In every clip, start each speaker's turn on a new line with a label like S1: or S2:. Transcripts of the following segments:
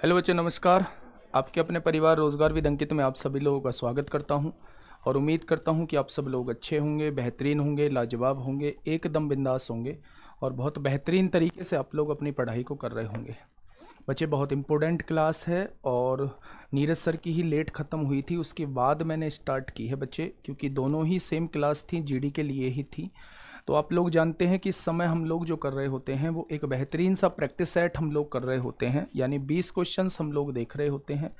S1: Hello बच्चों, नमस्कार। आपके अपने परिवार रोजगार विद अंकित में आप सभी लोगों का स्वागत करता हूं और उम्मीद करता हूं कि आप सब लोग अच्छे होंगे, बेहतरीन होंगे, लाजवाब होंगे, एकदम बिंदास होंगे और बहुत बेहतरीन तरीके से आप लोग अपनी पढ़ाई को कर रहे होंगे। बच्चे, बहुत इम्पोर्टेंट क्लास है और नीरज सर की ही लेट ख़त्म हुई थी, उसके बाद मैंने स्टार्ट की है बच्चे, क्योंकि दोनों ही सेम क्लास थी, जीडी के लिए ही थी। तो आप लोग जानते हैं कि इस समय हम लोग जो कर रहे होते हैं वो एक बेहतरीन सा प्रैक्टिस सेट हम लोग कर रहे होते हैं, यानी 20 क्वेश्चंस हम लोग देख रहे होते हैं।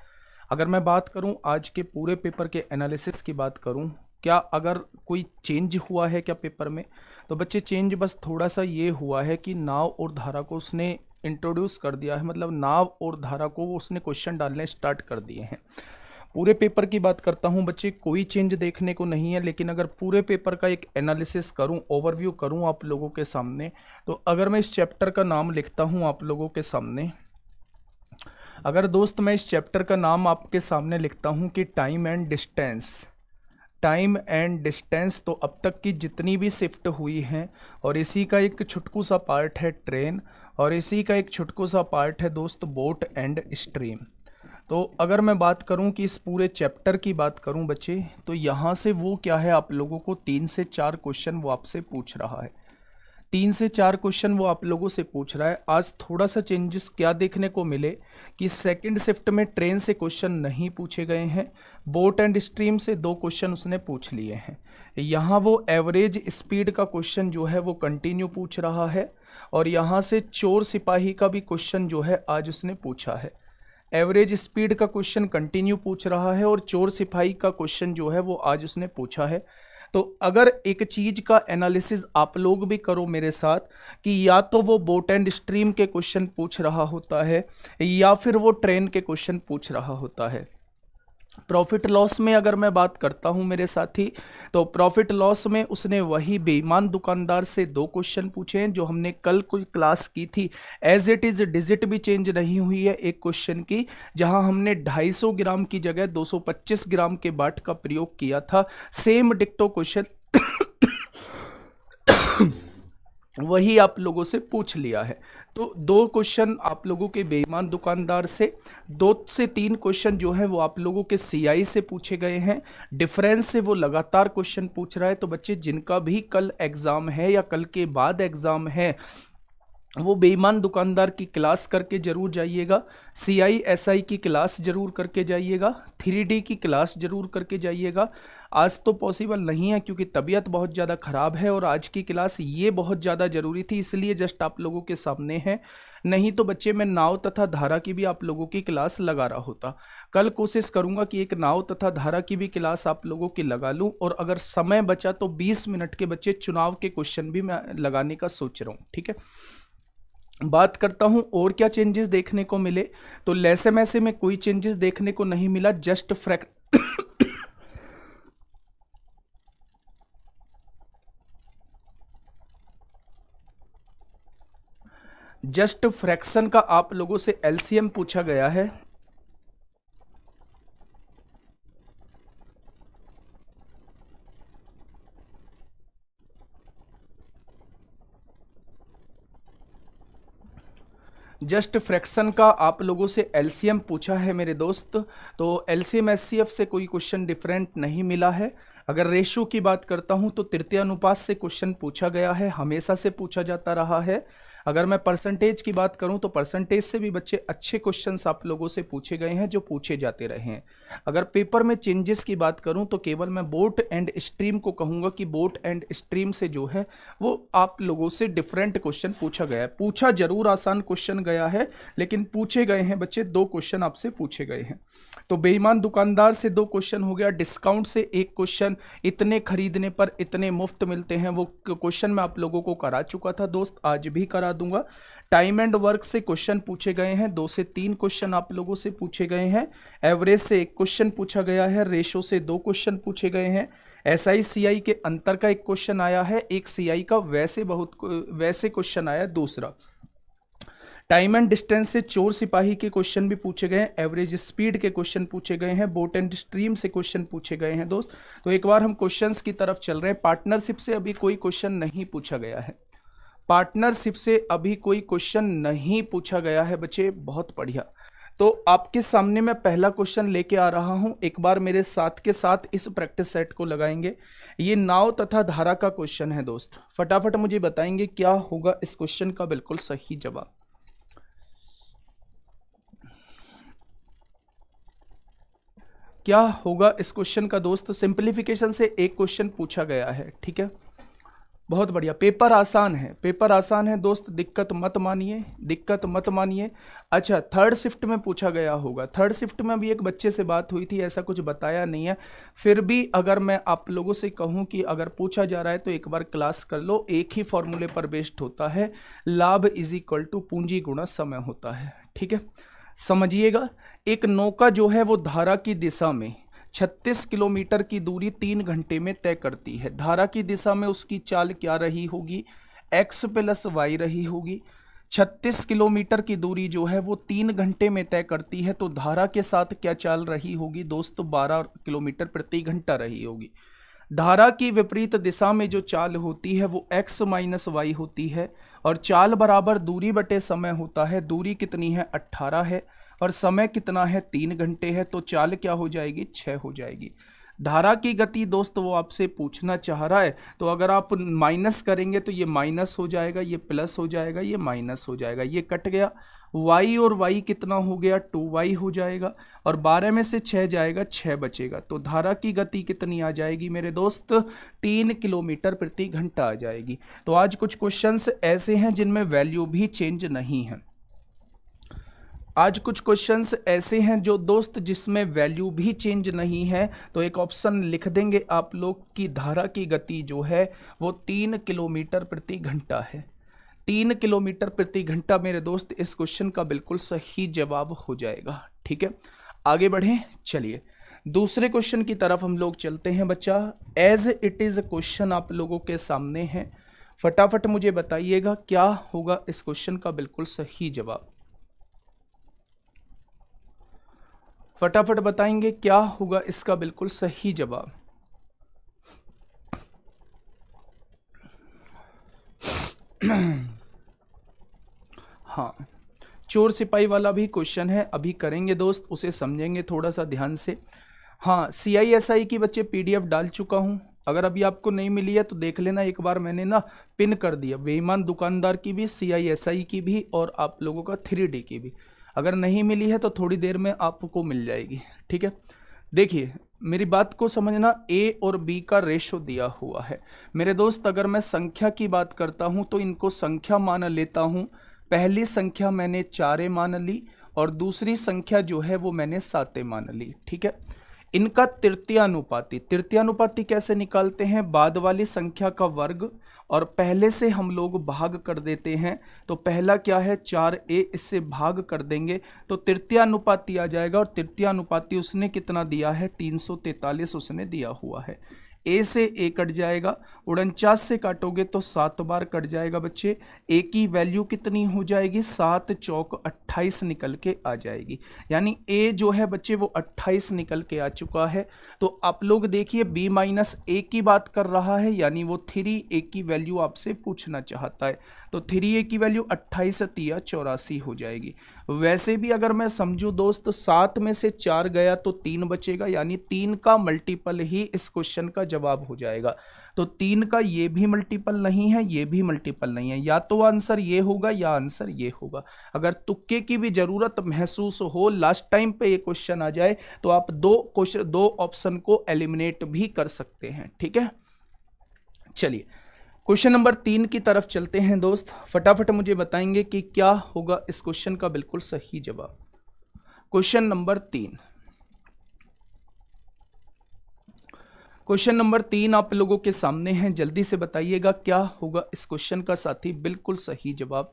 S1: अगर मैं बात करूं आज के पूरे पेपर के एनालिसिस की बात करूं, क्या अगर कोई चेंज हुआ है क्या पेपर में, तो बच्चे चेंज बस थोड़ा सा ये हुआ है कि नाव और धारा को उसने इंट्रोड्यूस कर दिया है, मतलब नाव और धारा को वो उसने क्वेश्चन डालने स्टार्ट कर दिए हैं। पूरे पेपर की बात करता हूं बच्चे, कोई चेंज देखने को नहीं है, लेकिन अगर पूरे पेपर का एक एनालिसिस करूं, ओवरव्यू करूं आप लोगों के सामने, तो अगर मैं इस चैप्टर का नाम लिखता हूं आप लोगों के सामने, अगर दोस्त मैं इस चैप्टर का नाम आपके सामने लिखता हूं कि time and distance, time and distance, तो अब तक की जितनी भी शिफ्ट हुई हैं, और इसी का एक छुटकू सा पार्ट है ट्रेन, और इसी का एक छुटकू सा पार्ट है दोस्त बोट एंड स्ट्रीम। तो अगर मैं बात करूं कि इस पूरे चैप्टर की बात करूं बच्चे, तो यहाँ से वो क्या है, आप लोगों को 3 से 4 क्वेश्चन वो आपसे पूछ रहा है। 3 से 4 क्वेश्चन वो आप लोगों से पूछ रहा है। आज थोड़ा सा चेंजेस क्या देखने को मिले कि सेकंड शिफ्ट में ट्रेन से क्वेश्चन नहीं पूछे गए हैं, बोट एंड स्ट्रीम से 2 क्वेश्चन उसने पूछ लिए हैं। यहाँ वो एवरेज स्पीड का क्वेश्चन जो है वो कंटिन्यू पूछ रहा है, और यहाँ से चोर सिपाही का भी क्वेश्चन जो है आज उसने पूछा है। एवरेज स्पीड का क्वेश्चन कंटिन्यू पूछ रहा है और चोर सिपाही का क्वेश्चन जो है वो आज उसने पूछा है। तो अगर एक चीज का एनालिसिस आप लोग भी करो मेरे साथ कि या तो वो बोट एंड स्ट्रीम के क्वेश्चन पूछ रहा होता है या फिर वो ट्रेन के क्वेश्चन पूछ रहा होता है। प्रॉफिट लॉस में अगर मैं बात करता हूं मेरे साथी, तो प्रॉफिट लॉस में उसने वही बेईमान दुकानदार से 2 क्वेश्चन पूछे हैं जो हमने कल कोई क्लास की थी। एज इट इज डिजिट भी चेंज नहीं हुई है एक क्वेश्चन की, जहां हमने 250 ग्राम की जगह 225 ग्राम के बाट का प्रयोग किया था। सेम डिक्टो क्वेश्चन वही आप लोगों से पूछ लिया है। तो 2 क्वेश्चन आप लोगों के बेईमान दुकानदार से, 2 से 3 क्वेश्चन जो है वो आप लोगों के सीआई से पूछे गए हैं। डिफरेंस से वो लगातार क्वेश्चन पूछ रहा है। तो बच्चे, जिनका भी कल एग्जाम है या कल के बाद एग्जाम है, वो बेईमान दुकानदार की क्लास करके जरूर जाइएगा, सीआई एसआई की क्लास जरूर करके जाइएगा, 3D की क्लास जरूर करके जाइएगा। आज तो पॉसिबल नहीं है क्योंकि तबीयत बहुत ज़्यादा ख़राब है, और आज की क्लास ये बहुत ज़्यादा ज़रूरी थी, इसलिए जस्ट आप लोगों के सामने है। नहीं तो बच्चे, मैं नाव तथा धारा की भी आप लोगों की क्लास लगा रहा होता। कल कोशिश करूंगा कि एक नाव तथा धारा की भी क्लास आप लोगों की लगा लूं, और अगर समय बचा तो 20 मिनट के बच्चे चुनाव के क्वेश्चन भी मैं लगाने का सोच रहा हूँ। ठीक है, बात करता हूं और क्या चेंजेस देखने को मिले। तो लैसे मैसे में कोई चेंजेस देखने को नहीं मिला, जस्ट फ्रैक्शन का आप लोगों से एलसीएम पूछा गया है। जस्ट फ्रैक्शन का आप लोगों से एलसीएम पूछा है मेरे दोस्त। तो एलसीएम एचसीएफ से कोई क्वेश्चन डिफरेंट नहीं मिला है। अगर रेशो की बात करता हूं तो तृतीय अनुपात से क्वेश्चन पूछा गया है, हमेशा से पूछा जाता रहा है। अगर मैं परसेंटेज की बात करूं तो परसेंटेज से भी बच्चे अच्छे क्वेश्चंस आप लोगों से पूछे गए हैं जो पूछे जाते रहे हैं। अगर पेपर में चेंजेस की बात करूं तो केवल मैं बोट एंड स्ट्रीम को कहूंगा कि बोट एंड स्ट्रीम से जो है वो आप लोगों से डिफरेंट क्वेश्चन पूछा गया है। पूछा जरूर आसान क्वेश्चन गया है, लेकिन पूछे गए हैं बच्चे 2 क्वेश्चन आपसे पूछे गए हैं। तो बेईमान दुकानदार से 2 क्वेश्चन हो गया, डिस्काउंट से 1 क्वेश्चन, इतने खरीदने पर इतने मुफ्त मिलते हैं, वो क्वेश्चन मैं आप लोगों को करा चुका था दोस्त, आज भी करा दूंगा। टाइम एंड वर्क से क्वेश्चन पूछे गए हैं, 2 से 3 क्वेश्चन आप लोगों से पूछे गए हैं। एवरेज से 1 क्वेश्चन पूछा गया है, रेशो से 2 क्वेश्चन पूछे गए हैं। एसआई सीआई के अंतर का 1 क्वेश्चन आया है, एक सीआई का वैसे क्वेश्चन आया दूसरा। टाइम एंड डिस्टेंस से चोर सिपाही के क्वेश्चन भी पूछे गए हैं, एवरेज स्पीड के क्वेश्चन पूछे गए हैं, बोट एंड स्ट्रीम से क्वेश्चन पूछे गए हैं दोस्त। तो एक बार हम क्वेश्चंस की तरफ चल रहे हैं। पार्टनरशिप से अभी कोई क्वेश्चन नहीं पूछा गया है, पार्टनरशिप से अभी कोई क्वेश्चन नहीं पूछा गया है बच्चे, बहुत बढ़िया। तो आपके सामने मैं पहला क्वेश्चन लेके आ रहा हूं, एक बार मेरे साथ के साथ इस प्रैक्टिस सेट को लगाएंगे। ये नाव तथा धारा का क्वेश्चन है दोस्त, फटाफट मुझे बताएंगे क्या होगा इस क्वेश्चन का बिल्कुल सही जवाब। क्या होगा इस क्वेश्चन का दोस्त? सिंपलीफिकेशन से एक क्वेश्चन पूछा गया है, ठीक है, बहुत बढ़िया। पेपर आसान है, पेपर आसान है दोस्त, दिक्कत मत मानिए, दिक्कत मत मानिए। अच्छा, थर्ड शिफ्ट में पूछा गया होगा। थर्ड शिफ्ट में भी एक बच्चे से बात हुई थी, ऐसा कुछ बताया नहीं है। फिर भी अगर मैं आप लोगों से कहूं कि अगर पूछा जा रहा है तो एक बार क्लास कर लो। एक ही फॉर्मूले पर बेस्ड होता है, लाभ इज इक्वल टू पूंजी गुणा समय होता है, ठीक है, समझिएगा। एक नौका जो है वो धारा की दिशा में 36 किलोमीटर की दूरी 3 घंटे में तय करती है। धारा की दिशा में उसकी चाल क्या रही होगी? x प्लस वाई रही होगी। 36 किलोमीटर की दूरी जो है वो 3 घंटे में तय करती है, तो धारा के साथ क्या चाल रही होगी दोस्त? 12 किलोमीटर प्रति घंटा रही होगी। धारा की विपरीत दिशा में जो चाल होती है वो x माइनस वाई होती है, और चाल बराबर दूरी बटे समय होता है। दूरी कितनी है? 18 है, और समय कितना है? 3 घंटे है, तो चाल क्या हो जाएगी? 6 हो जाएगी। धारा की गति दोस्त वो आपसे पूछना चाह रहा है, तो अगर आप माइनस करेंगे तो ये माइनस हो जाएगा, ये प्लस हो जाएगा, ये माइनस हो जाएगा, ये कट गया। y और y कितना हो गया? 2y हो जाएगा, और 12 में से 6 जाएगा, 6 बचेगा। तो धारा की गति कितनी आ जाएगी मेरे दोस्त? 3 किलोमीटर प्रति घंटा आ जाएगी। तो आज कुछ क्वेश्चंस ऐसे हैं जिनमें वैल्यू भी चेंज नहीं है। आज कुछ क्वेश्चंस ऐसे हैं जो दोस्त जिसमें वैल्यू भी चेंज नहीं है। तो एक ऑप्शन लिख देंगे आप लोग की धारा की गति जो है वो 3 किलोमीटर प्रति घंटा है। 3 किलोमीटर प्रति घंटा मेरे दोस्त इस क्वेश्चन का बिल्कुल सही जवाब हो जाएगा, ठीक है। आगे बढ़ें, चलिए दूसरे क्वेश्चन की तरफ हम लोग चलते हैं बच्चा। एज इट इज क्वेश्चन आप लोगों के सामने है, फटाफट मुझे बताइएगा क्या होगा इस क्वेश्चन का बिल्कुल सही जवाब। फटाफट बताएंगे क्या होगा इसका बिल्कुल सही जवाब। हाँ, चोर सिपाही वाला भी क्वेश्चन है, अभी करेंगे दोस्त, उसे समझेंगे थोड़ा सा ध्यान से। हाँ, CISI की बच्चे PDF डाल चुका हूँ, अगर अभी आपको नहीं मिली है तो देख लेना, एक बार मैंने ना पिन कर दिया। बेईमान दुकानदार की भी, CISI की भी, और आप लोगों का 3D की भी। अगर नहीं मिली है तो थोड़ी देर में आपको मिल जाएगी, ठीक है। देखिए मेरी बात को समझना, A और B का रेशो दिया हुआ है मेरे दोस्त। अगर मैं संख्या की बात करता हूं तो इनको संख्या मान लेता हूं। पहली संख्या मैंने 4 मान ली, और दूसरी संख्या जो है वो मैंने 7 मान ली, ठीक है। इनका तृतीयानुपाती, तृतीयानुपाती कैसे निकालते हैं? बाद वाली संख्या का वर्ग और पहले से हम लोग भाग कर देते हैं। तो पहला क्या है? 4a, इससे भाग कर देंगे तो तृतीयानुपाती आ जाएगा। और तृतीयानुपाती उसने कितना दिया है? 343 उसने दिया हुआ है। a से a कट जाएगा, 49 से काटोगे तो 7 बार कट जाएगा बच्चे। a की वैल्यू कितनी हो जाएगी? 7 चौक 28 निकल के आ जाएगी। यानी a जो है बच्चे वो 28 निकल के आ चुका है। तो आप लोग देखिए b माइनस a की बात कर रहा है, यानी वो 3a की वैल्यू आपसे पूछना चाहता है। तो 3a की वैल्यू 28 तिया 84 हो जाएगी। वैसे भी अगर मैं समझू दोस्त, 7 में से 4 गया तो 3 बचेगा, यानी 3 का मल्टीपल ही इस क्वेश्चन का जवाब हो जाएगा। तो 3 का ये भी मल्टीपल नहीं है, ये भी मल्टीपल नहीं है, या तो आंसर ये होगा या आंसर ये होगा। अगर तुक्के की भी जरूरत महसूस हो, लास्ट टाइम पे ये क्वेश्चन आ जाए, तो आप दो ऑप्शन को एलिमिनेट भी कर सकते हैं, ठीक है। चलिए क्वेश्चन नंबर 3 की तरफ चलते हैं दोस्त, फटाफट मुझे बताएंगे कि क्या होगा इस क्वेश्चन का बिल्कुल सही जवाब। क्वेश्चन नंबर 3, क्वेश्चन नंबर 3 आप लोगों के सामने है, जल्दी से बताइएगा क्या होगा इस क्वेश्चन का साथी बिल्कुल सही जवाब।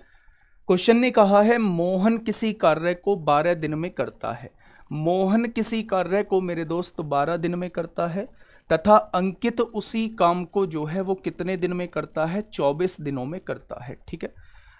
S1: क्वेश्चन ने कहा है मोहन किसी कार्य को 12 दिन में करता है। मोहन किसी कार्य को मेरे दोस्त 12 दिन में करता है, तथा अंकित उसी काम को जो है वो कितने दिन में करता है? 24 दिनों में करता है, ठीक है।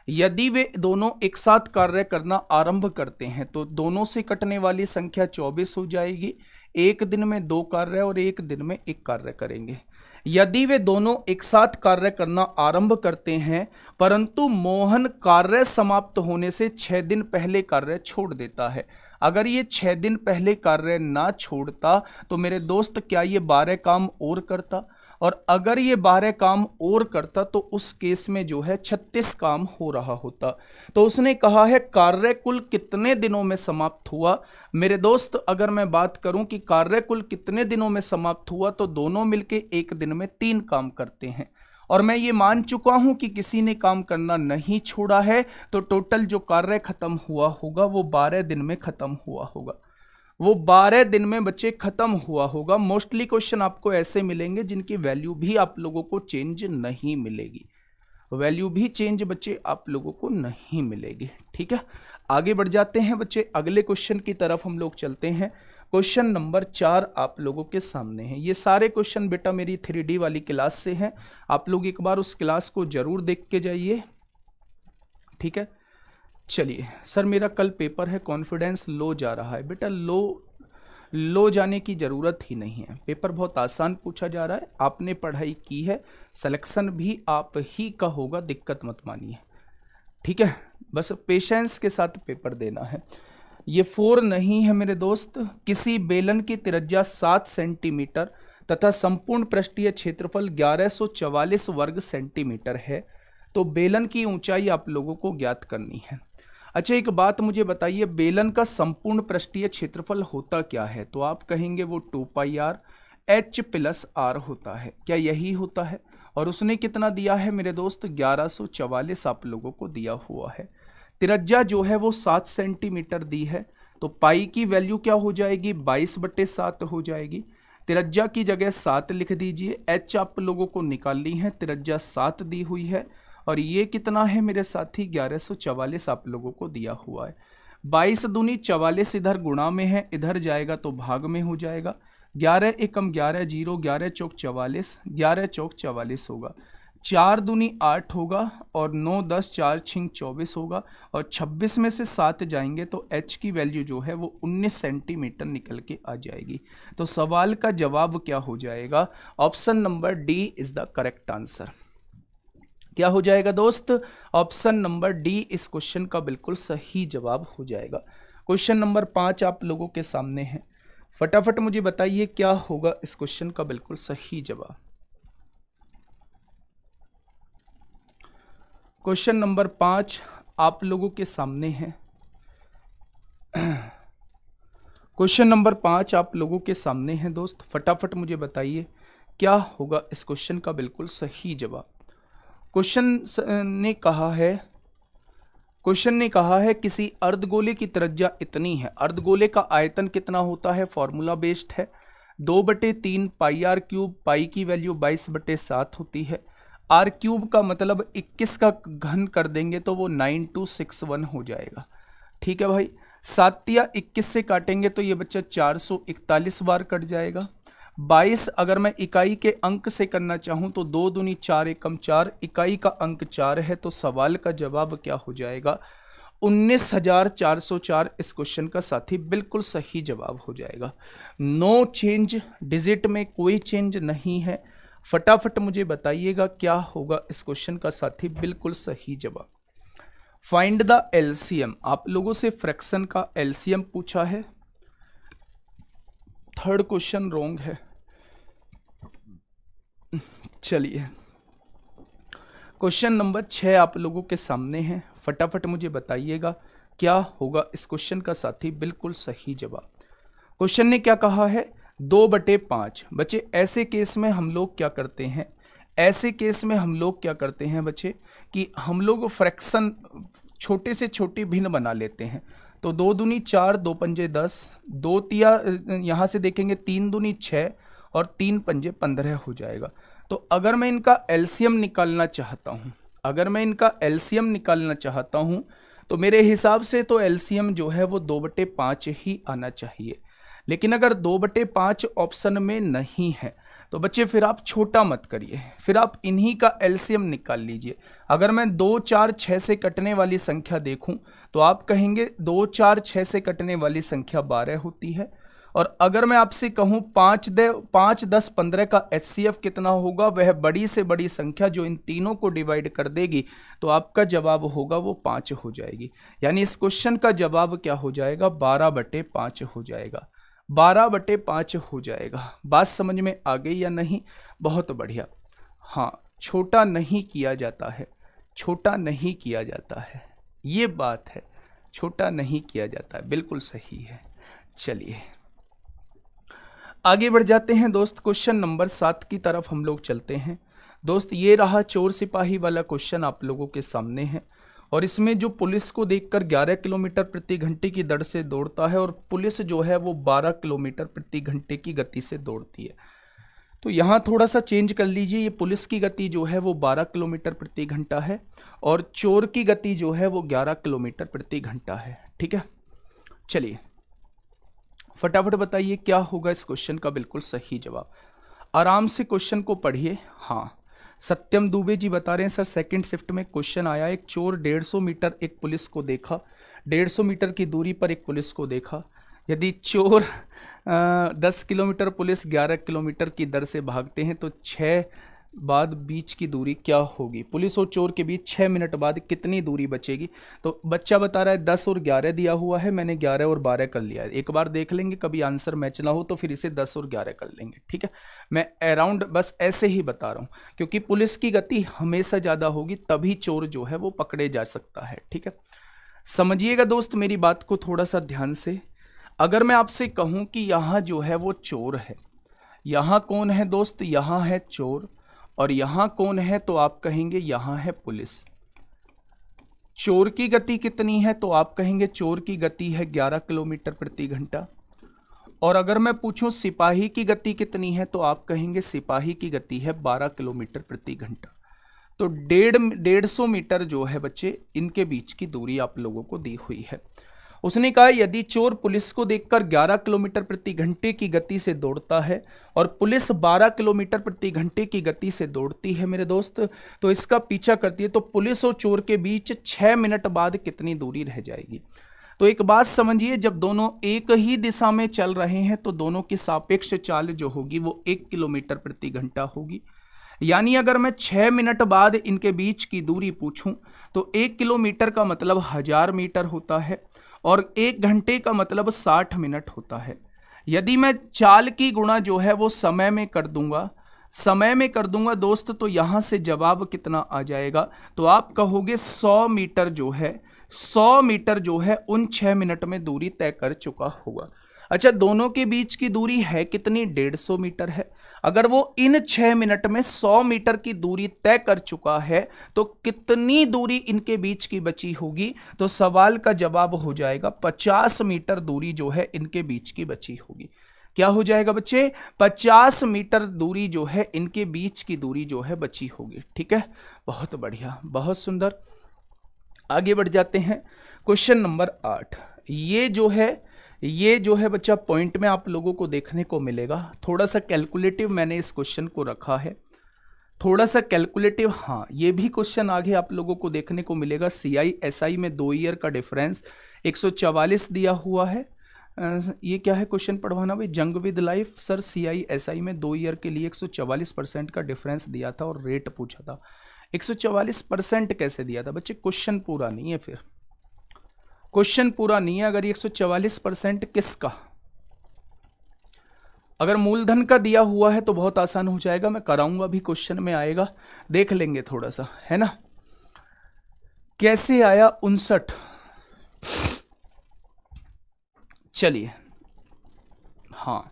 S1: यदि वे दोनों एक साथ कार्य करना आरंभ करते हैं तो दोनों से कटने वाली संख्या 24 हो जाएगी। एक दिन में 2 कार्य और एक दिन में 1 कार्य करेंगे। यदि वे दोनों एक साथ कार्य करना आरंभ करते हैं परंतु मोहन कार्य समाप्त होने से 6 दिन पहले कार्य छोड़ देता है। अगर ये 6 दिन पहले कार्य ना छोड़ता तो मेरे दोस्त क्या ये 12 काम और करता, और अगर ये 12 काम और करता तो उस केस में जो है 36 काम हो रहा होता। तो उसने कहा है कार्य कुल कितने दिनों में समाप्त हुआ। मेरे दोस्त अगर मैं बात करूं कि कार्य कुल कितने दिनों में समाप्त हुआ, तो दोनों मिलके एक दिन में 3 काम करते हैं, और मैं ये मान चुका हूं कि किसी ने काम करना नहीं छोड़ा है, तो टोटल जो कार्य खत्म हुआ होगा वो 12 दिन में खत्म हुआ होगा, वो 12 दिन में बच्चे खत्म हुआ होगा। मोस्टली क्वेश्चन आपको ऐसे मिलेंगे जिनकी वैल्यू भी आप लोगों को चेंज नहीं मिलेगी, वैल्यू भी चेंज बच्चे आप लोगों को नहीं मिलेगी। ठीक है, आगे बढ़ जाते हैं बच्चे, अगले क्वेश्चन की तरफ हम लोग चलते हैं। क्वेश्चन नंबर 4 आप लोगों के सामने है। ये सारे क्वेश्चन बेटा मेरी 3D वाली क्लास से हैं, आप लोग एक बार उस क्लास को जरूर देख के जाइए। ठीक है, चलिए सर मेरा कल पेपर है, कॉन्फिडेंस लो जा रहा है। बेटा लो जाने की ज़रूरत ही नहीं है, पेपर बहुत आसान पूछा जा रहा है, आपने पढ़ाई की है, सिलेक्शन भी आप ही का होगा, दिक्कत मत मानिए। ठीक है, बस पेशेंस के साथ पेपर देना है। ये 4 नहीं है मेरे दोस्त। किसी बेलन की त्रिज्या 7 सेंटीमीटर तथा संपूर्ण पृष्ठीय क्षेत्रफल 1144 वर्ग सेंटीमीटर है, तो बेलन की ऊंचाई आप लोगों को ज्ञात करनी है। अच्छा एक बात मुझे बताइए, बेलन का संपूर्ण पृष्ठीय क्षेत्रफल होता क्या है? तो आप कहेंगे वो 2πr h + r होता है। क्या यही होता है? और उसने कितना दिया है मेरे दोस्त? 1144 आप लोगों को दिया हुआ है। त्रिज्या जो है वो 7 सेंटीमीटर दी है, तो पाई की वैल्यू क्या हो जाएगी? 22/7 हो जाएगी। त्रिज्या की जगह 7 लिख दीजिए। h आप लोगों को निकालनी है, त्रिज्या 7 दी हुई है, और ये कितना है मेरे साथी? 1144 आप लोगों को दिया हुआ है। 22 दूनी 44 इधर गुणा में है, इधर जाएगा तो भाग में हो जाएगा। 11 एकम 11 जीरो, 11 चौक 44, 11 चौक 44 होगा। 4 दूनी 8 होगा, और 9 10 4 छिंग 24 होगा, और 26 में से 7 जाएंगे तो h की वैल्यू जो है वो 19 सेंटीमीटर निकल के आ जाएगी। तो सवाल का जवाब क्या हो जाएगा? Option number D is the correct answer. क्या हो जाएगा दोस्त? ऑप्शन नंबर डी इस क्वेश्चन का बिल्कुल सही जवाब हो जाएगा। क्वेश्चन नंबर 5 आप लोगों के सामने है, फटाफट मुझे बताइए क्या होगा इस क्वेश्चन का बिल्कुल सही जवाब। क्वेश्चन नंबर 5 आप लोगों के सामने है। क्वेश्चन नंबर 5 आप लोगों के सामने है दोस्त, फटाफट मुझे बताइए क्या होगा इस क्वेश्चन का बिल्कुल सही जवाब। क्वेश्चन ने कहा है किसी अर्धगोले की त्रिज्या इतनी है। अर्धगोले का आयतन कितना होता है? फॉर्मूला बेस्ड है, 2/3 πr³, पाई की वैल्यू 22/7 होती है। r³ का मतलब 21 का घन कर देंगे तो वो 9261 हो जाएगा। ठीक है भाई, 7 या 21 से काटेंगे तो ये बच्चा 441 बार कट जाएगा। 22 अगर मैं इकाई के अंक से करना चाहूं तो 2 दूनी 4 एकम 4, इकाई का अंक 4 है, तो सवाल का जवाब क्या हो जाएगा? 19,404 इस क्वेश्चन का साथी बिल्कुल सही जवाब हो जाएगा। नो चेंज, डिजिट में कोई चेंज नहीं है। फटाफट मुझे बताइएगा क्या होगा इस क्वेश्चन का साथी बिल्कुल सही जवाब। फाइंड द एलसीएम, आप लोगों से फ्रैक्शन का एलसीएम पूछा है। थर्ड क्वेश्चन रॉन्ग है। चलिए क्वेश्चन नंबर 6 आप लोगों के सामने है, फटाफट मुझे बताइएगा क्या होगा इस क्वेश्चन का साथी बिल्कुल सही जवाब। क्वेश्चन ने क्या कहा है? 2/5। बच्चे ऐसे केस में हम लोग क्या करते हैं? ऐसे केस में हम लोग क्या करते हैं बच्चे कि हम लोग फ्रैक्शन छोटे से छोटी भिन्न बना लेते हैं। तो 2 दूनी 4, 2 पंजे 10, 2 तिया यहाँ से देखेंगे 3 दूनी 6 और 3 पंजे 15 हो जाएगा। तो अगर मैं इनका एलसीएम निकालना चाहता हूँ, तो मेरे हिसाब से तो एलसीएम जो है वो 2/5 ही आना चाहिए। लेकिन अगर 2/5 ऑप्शन में नहीं है तो बच्चे फिर आप छोटा मत करिए, फिर आप इन्हीं का एलसीएम निकाल लीजिए। अगर मैं 2 4 6 से कटने वाली संख्या देखूं तो आप कहेंगे 2 4 6 से कटने वाली संख्या 12 होती है, और अगर मैं आपसे कहूं 5, 10, 15 का HCF कितना होगा, वह बड़ी से बड़ी संख्या जो इन तीनों को डिवाइड कर देगी, तो आपका जवाब होगा वो 5 हो जाएगी। यानी इस क्वेश्चन का जवाब क्या हो जाएगा, 12/5 हो जाएगा, 12/5 हो जाएगा। बात समझ में आ गई या नहीं? बहुत बढ़िया। हाँ, छोटा नहीं किया जाता है, छोटा नहीं किया जाता है, ये बात है, छोटा नहीं किया जाता है, बिल्कुल सही है। चलिए आगे बढ़ जाते हैं दोस्त, क्वेश्चन नंबर 7 की तरफ हम लोग चलते हैं। दोस्त ये रहा चोर सिपाही वाला क्वेश्चन आप लोगों के सामने है, और इसमें जो पुलिस को देखकर 11 किलोमीटर प्रति घंटे की दर से दौड़ता है और पुलिस जो है वो 12 किलोमीटर प्रति घंटे की गति से दौड़ती है। तो यहाँ थोड़ा सा चेंज कर लीजिए, ये पुलिस की गति जो है वो 12 किलोमीटर प्रति घंटा है और चोर की गति जो है वो 11 किलोमीटर प्रति घंटा है। ठीक है, चलिए फटाफट बताइए क्या होगा इस क्वेश्चन का बिल्कुल सही जवाब। आराम से क्वेश्चन को पढ़िए। हाँ, सत्यम दुबे जी बता रहे हैं सर सेकंड शिफ्ट में क्वेश्चन आया, एक चोर 150 मीटर एक पुलिस को देखा, 150 मीटर की दूरी पर एक पुलिस को देखा। यदि चोर 10 किलोमीटर, पुलिस 11 किलोमीटर की दर से भागते हैं तो 6 बाद बीच की दूरी क्या होगी? पुलिस और चोर के बीच 6 मिनट बाद कितनी दूरी बचेगी? तो बच्चा बता रहा है 10 और 11 दिया हुआ है, मैंने 11 और 12 कर लिया है। एक बार देख लेंगे, कभी आंसर मैच ना हो तो फिर इसे 10 और 11 कर लेंगे। ठीक है, मैं अराउंड बस ऐसे ही बता रहा हूँ, क्योंकि पुलिस की गति हमेशा ज़्यादा होगी, तभी चोर जो है वो पकड़े जा सकता है। ठीक है, समझिएगा दोस्त मेरी बात को थोड़ा सा ध्यान से। अगर मैं आपसे कहूँ कि यहाँ जो है वो चोर है, यहाँ कौन है दोस्त? यहाँ है चोर, और यहाँ कौन है? तो आप कहेंगे यहाँ है पुलिस। चोर की गति कितनी है? तो आप कहेंगे चोर की गति है 11 किलोमीटर प्रति घंटा। और अगर मैं पूछूं सिपाही की गति कितनी है, तो आप कहेंगे सिपाही की गति है 12 किलोमीटर प्रति घंटा। तो 150 मीटर जो है बच्चे, इनके बीच की दूरी आप लोगों को दी हुई है। उसने कहा यदि चोर पुलिस को देखकर 11 किलोमीटर प्रति घंटे की गति से दौड़ता है और पुलिस 12 किलोमीटर प्रति घंटे की गति से दौड़ती है मेरे दोस्त, तो इसका पीछा करती है, तो पुलिस और चोर के बीच 6 मिनट बाद कितनी दूरी रह जाएगी? तो एक बात समझिए, जब दोनों एक ही दिशा में चल रहे हैं तो दोनों की सापेक्ष चाल जो होगी वो 1 किलोमीटर प्रति घंटा होगी। यानी अगर मैं 6 मिनट बाद इनके बीच की दूरी पूछूं तो 1 किलोमीटर का मतलब 1000 मीटर होता है और 1 घंटे का मतलब 60 मिनट होता है। यदि मैं चाल की गुणा जो है वो समय में कर दूंगा दोस्त, तो यहां से जवाब कितना आ जाएगा? तो आप कहोगे 100 मीटर जो है, 100 मीटर जो है उन 6 मिनट में दूरी तय कर चुका होगा। अच्छा, दोनों के बीच की दूरी है कितनी? 150 मीटर है। अगर वो इन 6 मिनट में 100 मीटर की दूरी तय कर चुका है तो कितनी दूरी इनके बीच की बची होगी? तो सवाल का जवाब हो जाएगा 50 मीटर दूरी जो है इनके बीच की बची होगी। क्या हो जाएगा बच्चे? 50 मीटर दूरी जो है इनके बीच की दूरी जो है बची होगी। ठीक है, बहुत बढ़िया, बहुत सुंदर। आगे बढ़ जाते हैं, क्वेश्चन नंबर 8। ये जो है बच्चा पॉइंट में आप लोगों को देखने को मिलेगा। थोड़ा सा कैलकुलेटिव मैंने इस क्वेश्चन को रखा है, थोड़ा सा कैलकुलेटिव। हाँ, ये भी क्वेश्चन आगे आप लोगों को देखने को मिलेगा। CI SI में 2 ईयर का डिफरेंस 144 दिया हुआ है। ये क्या है क्वेश्चन पढ़वाना भाई? जंग with life. Sir CI SI में 2 ईयर के लिए 144% का डिफरेंस दिया था और रेट पूछा था। 144% कैसे दिया था बच्चे? क्वेश्चन पूरा नहीं है, फिर क्वेश्चन पूरा नहीं है। अगर 144% किसका, अगर मूलधन का दिया हुआ है तो बहुत आसान हो जाएगा, मैं कराऊंगा भी, क्वेश्चन में आएगा, देख लेंगे थोड़ा सा, है ना। कैसे आया 59? चलिए, हाँ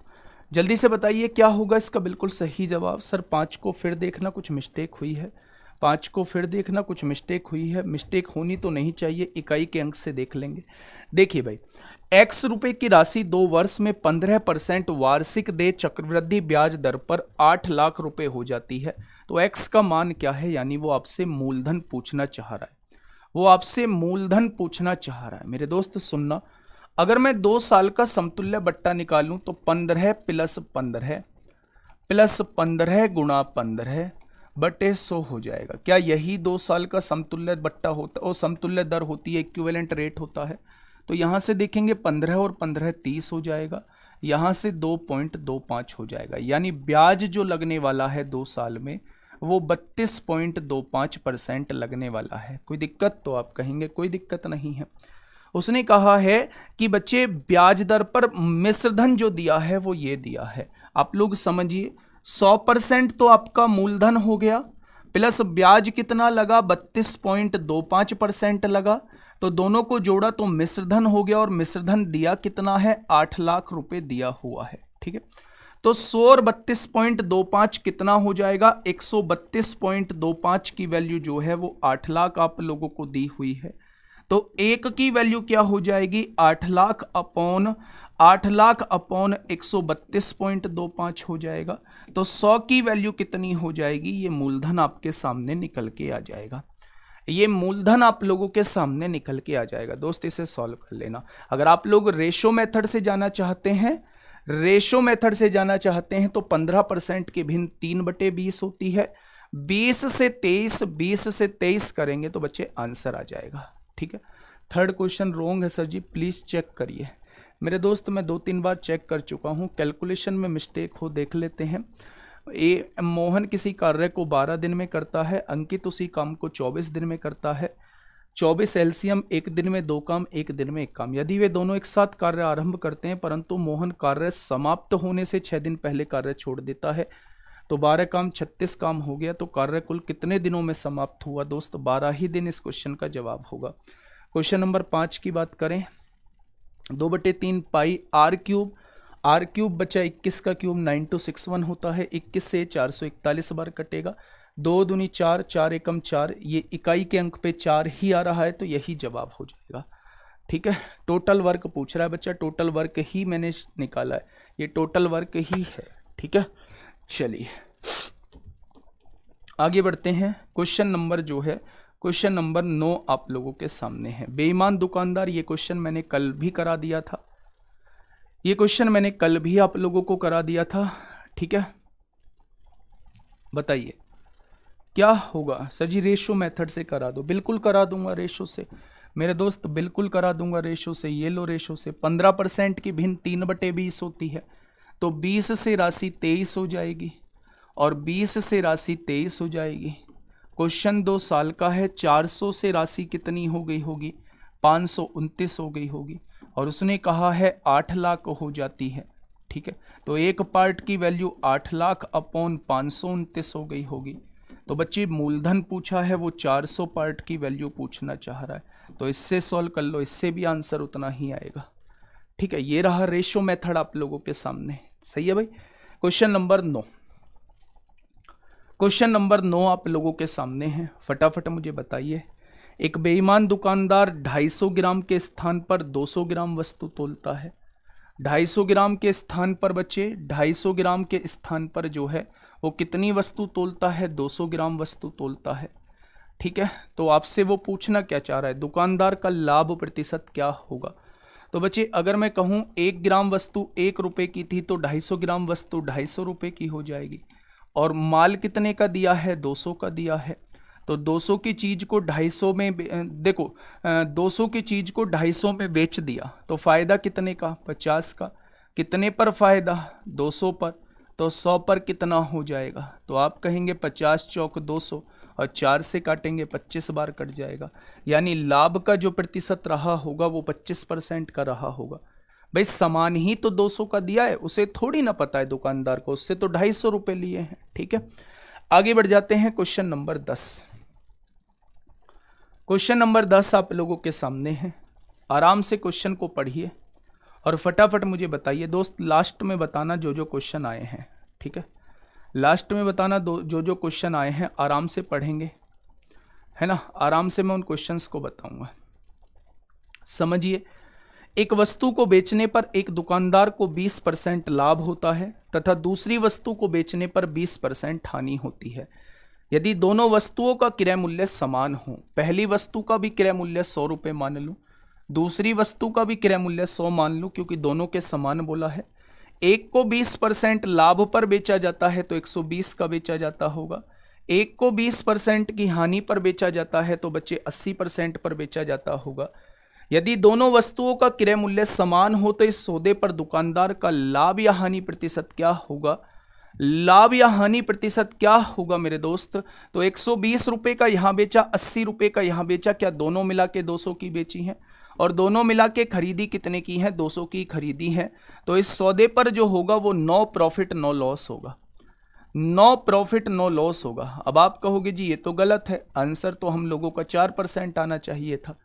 S1: जल्दी से बताइए क्या होगा इसका बिल्कुल सही जवाब। सर 5 को फिर देखना, कुछ मिस्टेक हुई है। 5 को फिर देखना, कुछ मिस्टेक हुई है। मिस्टेक होनी तो नहीं चाहिए, इकाई के अंक से देख लेंगे। देखिए भाई, X रुपए की राशि 2 वर्ष में 15% वार्षिक दे चक्रवृद्धि ब्याज दर पर 8 लाख रुपए हो जाती है। तो X का मान क्या है? यानी वो आपसे मूलधन पूछना चाह रहा है, वो आपसे मूलधन पूछना चाह रहा है। मेरे दोस्त सुनना, अगर मैं 2 साल का समतुल्य बट्टा निकालूं तो 15 + 15 + 15 गुणा 15 बटे 100 हो जाएगा। क्या यही 2 साल का समतुल्य बट्टा होता और समतुल्य दर होती है, इक्विवेलेंट रेट होता है? तो यहां से देखेंगे 15 और 15 30 हो जाएगा। यहाँ से 2.25 हो जाएगा, यानी ब्याज जो लगने वाला है 2 साल में वो 32.25% लगने वाला है। कोई दिक्कत? तो आप कहेंगे कोई दिक्कत नहीं है। उसने कहा है कि बच्चे ब्याज दर पर मिश्र धन जो दिया है वो ये दिया है, आप लोग समझिए 100% तो आपका मूलधन हो गया, प्लस ब्याज कितना लगा 32.25% लगा, तो दोनों को जोड़ा तो मिश्रधन हो गया, और मिश्रधन दिया कितना है 8 लाख रुपए दिया हुआ है। ठीक है, तो 100 और 32.25 कितना हो जाएगा, 132.25 की वैल्यू जो है वो 8 लाख आप लोगों को दी हुई है। तो एक की वैल्यू क्या हो जाएगी, 8 लाख अपॉन 132.25 हो जाएगा। तो 100 की वैल्यू कितनी हो जाएगी, ये मूलधन आपके सामने निकल के आ जाएगा। ये मूलधन आप लोगों के सामने निकल के आ जाएगा। दोस्त इसे सॉल्व कर लेना। अगर आप लोग रेशो मेथड से जाना चाहते हैं, रेशो मेथड से जाना चाहते हैं तो 15% की भिन्न 3/20 होती है। 20 से 23 करेंगे तो बच्चे आंसर आ जाएगा। ठीक है, थर्ड क्वेश्चन रॉन्ग है सर जी, प्लीज चेक करिए। मेरे दोस्त मैं 2-3 बार चेक कर चुका हूं, कैलकुलेशन में मिस्टेक हो देख लेते हैं। मोहन किसी कार्य को 12 दिन में करता है, अंकित उसी काम को 24 दिन में करता है। 24 एलसीएम, एक दिन में 2 काम, एक दिन में 1 काम। यदि वे दोनों एक साथ कार्य आरंभ करते हैं परंतु मोहन कार्य समाप्त होने से 6 दिन पहले कार्य छोड़ देता है, तो 12 काम 36 काम हो गया, तो कार्य कुल कितने दिनों में समाप्त हुआ? दोस्त 12 ही दिन इस क्वेश्चन का जवाब होगा। क्वेश्चन नंबर 5 की बात करें, 2/3 पाई आर क्यूब बचा 21 का क्यूब 9261 होता है। 21 से 441 बार कटेगा, 2 दूनी 4, 4 एकम 4, ये इकाई के अंक पे 4 ही आ रहा है, तो यही जवाब हो जाएगा। ठीक है, टोटल वर्क पूछ रहा है बच्चा, टोटल वर्क ही मैंने निकाला है, ये टोटल वर्क ही है। ठीक है, चलिए आगे बढ़ते हैं। क्वेश्चन नंबर जो है, क्वेश्चन नंबर 9 आप लोगों के सामने है। बेईमान दुकानदार, ये क्वेश्चन मैंने कल भी करा दिया था, ये क्वेश्चन मैंने कल भी आप लोगों को करा दिया था। ठीक है, बताइए क्या होगा? सर जी रेशो मेथड से करा दो, बिल्कुल करा दूंगा रेशो से मेरे दोस्त, बिल्कुल करा दूंगा रेशो से। ये लो रेशो से, 15% की भिन्न 3/20 होती है, तो 20 से राशि 23 हो जाएगी और 20 से राशि 23 हो जाएगी। क्वेश्चन 2 साल का है, 400 से राशि कितनी हो गई होगी, 529 हो गई होगी, और उसने कहा है 8 लाख हो जाती है। ठीक है, तो एक पार्ट की वैल्यू 8 लाख अपॉन 529 हो गई होगी। तो बच्चे मूलधन पूछा है, वो 400 पार्ट की वैल्यू पूछना चाह रहा है, तो इससे सॉल्व कर लो, इससे भी आंसर उतना ही आएगा। ठीक है, ये रहा रेशो मेथड आप लोगों के सामने। सही है भाई। क्वेश्चन नंबर 9, क्वेश्चन नंबर 9 आप लोगों के सामने है, फटाफट मुझे बताइए। एक बेईमान दुकानदार 250 ग्राम के स्थान पर 200 ग्राम वस्तु तोलता है। 250 ग्राम के स्थान पर बच्चे, 250 ग्राम के स्थान पर जो है वो कितनी वस्तु तोलता है, 200 ग्राम वस्तु तोलता है। ठीक है, तो आपसे वो पूछना क्या चाह रहा है, दुकानदार का लाभ प्रतिशत क्या होगा। तो बच्चे अगर मैं कहूँ 1 ग्राम वस्तु 1 रुपये की थी, तो 250 ग्राम वस्तु 250 रुपये की हो जाएगी, और माल कितने का दिया है, 200 का दिया है। तो 200 की चीज को 250 में देखो, 200 की चीज को 250 में बेच दिया, तो फायदा कितने का, 50 का। कितने पर फायदा, 200 पर, तो 100 पर कितना हो जाएगा। तो आप कहेंगे 50 चौक 200, और 4 से काटेंगे 25 बार कट जाएगा, यानी लाभ का जो प्रतिशत रहा होगा वो 25% का रहा होगा। भाई सामान ही तो 200 का दिया है, उसे थोड़ी ना पता है दुकानदार को, उससे तो 250 रुपये लिए हैं। ठीक है, आगे बढ़ जाते हैं। क्वेश्चन नंबर 10, क्वेश्चन नंबर 10 आप लोगों के सामने है। आराम से क्वेश्चन को पढ़िए और फटाफट मुझे बताइए। दोस्त लास्ट में बताना जो जो क्वेश्चन आए हैं। ठीक है, लास्ट में बताना जो जो क्वेश्चन आए हैं, आराम से पढ़ेंगे, है ना, आराम से मैं उन क्वेश्चंस को बताऊंगा। समझिए, एक वस्तु को बेचने पर एक दुकानदार को 20% लाभ होता है तथा दूसरी वस्तु को बेचने पर 20% हानि होती है। यदि दोनों वस्तुओं का क्रय मूल्य समान हो, पहली वस्तु का भी क्रय मूल्य 100 रुपये मान लूँ, दूसरी वस्तु का भी क्रय मूल्य 100 मान लूँ, क्योंकि दोनों के समान बोला है। एक को 20% लाभ पर बेचा जाता है तो 120 का बेचा जाता होगा, एक को 20% की हानि पर बेचा जाता है तो बच्चे 80% पर बेचा जाता होगा। यदि दोनों वस्तुओं का क्रय मूल्य समान हो तो इस सौदे पर दुकानदार का लाभ या हानि प्रतिशत क्या होगा? लाभ या हानि प्रतिशत क्या होगा मेरे दोस्त? तो 120 रुपए का यहां बेचा, 80 रुपए का यहां बेचा, क्या दोनों मिला के 200 की बेची है? और दोनों मिला के खरीदी कितने की है? 200 की खरीदी है। तो इस सौदे पर जो होगा वो नो प्रॉफिट नो लॉस होगा, नो प्रॉफिट नो लॉस होगा। अब आप कहोगे जी ये तो गलत है, आंसर तो हम लोगों का 4% आना चाहिए था,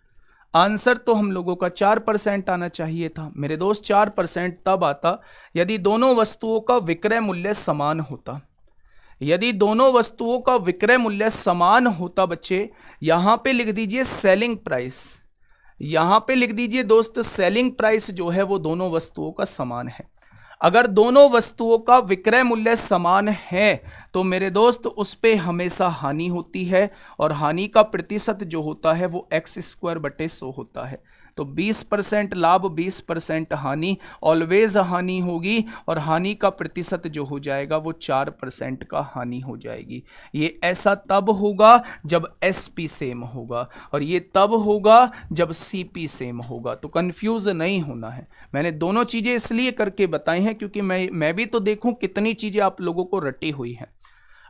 S1: आंसर तो हम लोगों का 4% आना चाहिए था। मेरे दोस्त 4% तब आता यदि दोनों वस्तुओं का विक्रय मूल्य समान होता, यदि दोनों वस्तुओं का विक्रय मूल्य समान होता। बच्चे यहां पे लिख दीजिए सेलिंग प्राइस, यहां पे लिख दीजिए दोस्त सेलिंग प्राइस जो है वो दोनों वस्तुओं का समान है। अगर दोनों वस्तुओं का विक्रय मूल्य समान है तो मेरे दोस्त उस पे हमेशा हानि होती है, और हानि का प्रतिशत जो होता है वो x²/100 होता है। तो 20% लाभ 20% हानि, ऑलवेज हानि होगी, और हानि का प्रतिशत जो हो जाएगा वो 4% का हानि हो जाएगी। ये ऐसा तब होगा जब SP सेम होगा, और ये तब होगा जब CP सेम होगा। तो कंफ्यूज नहीं होना है। मैंने दोनों चीजें इसलिए करके बताई हैं क्योंकि मैं भी तो देखूं कितनी चीजें आप लोगों को रटी हुई हैं।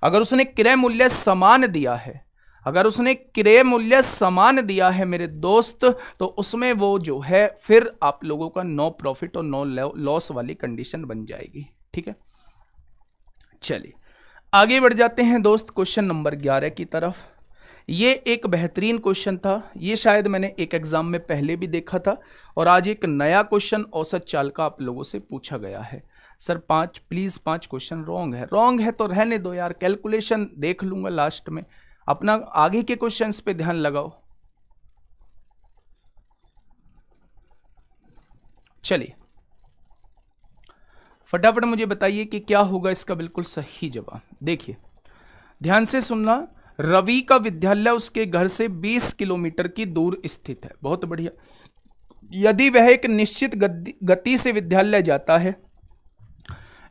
S1: अगर उसने क्रय मूल्य समान दिया है, अगर उसने क्रय मूल्य समान दिया है मेरे दोस्त, तो उसमें वो जो है फिर आप लोगों का नो प्रॉफिट और नो लॉस वाली कंडीशन बन जाएगी। ठीक है, चलिए आगे बढ़ जाते हैं दोस्त क्वेश्चन नंबर 11 की तरफ। ये एक बेहतरीन क्वेश्चन था, ये शायद मैंने एक एग्जाम में पहले भी देखा था, और आज एक नया क्वेश्चन औसत चाल का आप लोगों से पूछा गया है। सर 5 क्वेश्चन रॉन्ग है, रॉन्ग है तो रहने दो यार, कैलकुलेशन देख लूंगा लास्ट में, अपना आगे के क्वेश्चंस पे ध्यान लगाओ। चलिए फटाफट मुझे बताइए कि क्या होगा इसका बिल्कुल सही जवाब। देखिए ध्यान से सुनना, रवि का विद्यालय उसके घर से 20 किलोमीटर की दूर स्थित है। बहुत बढ़िया। यदि वह एक निश्चित गति से विद्यालय जाता है,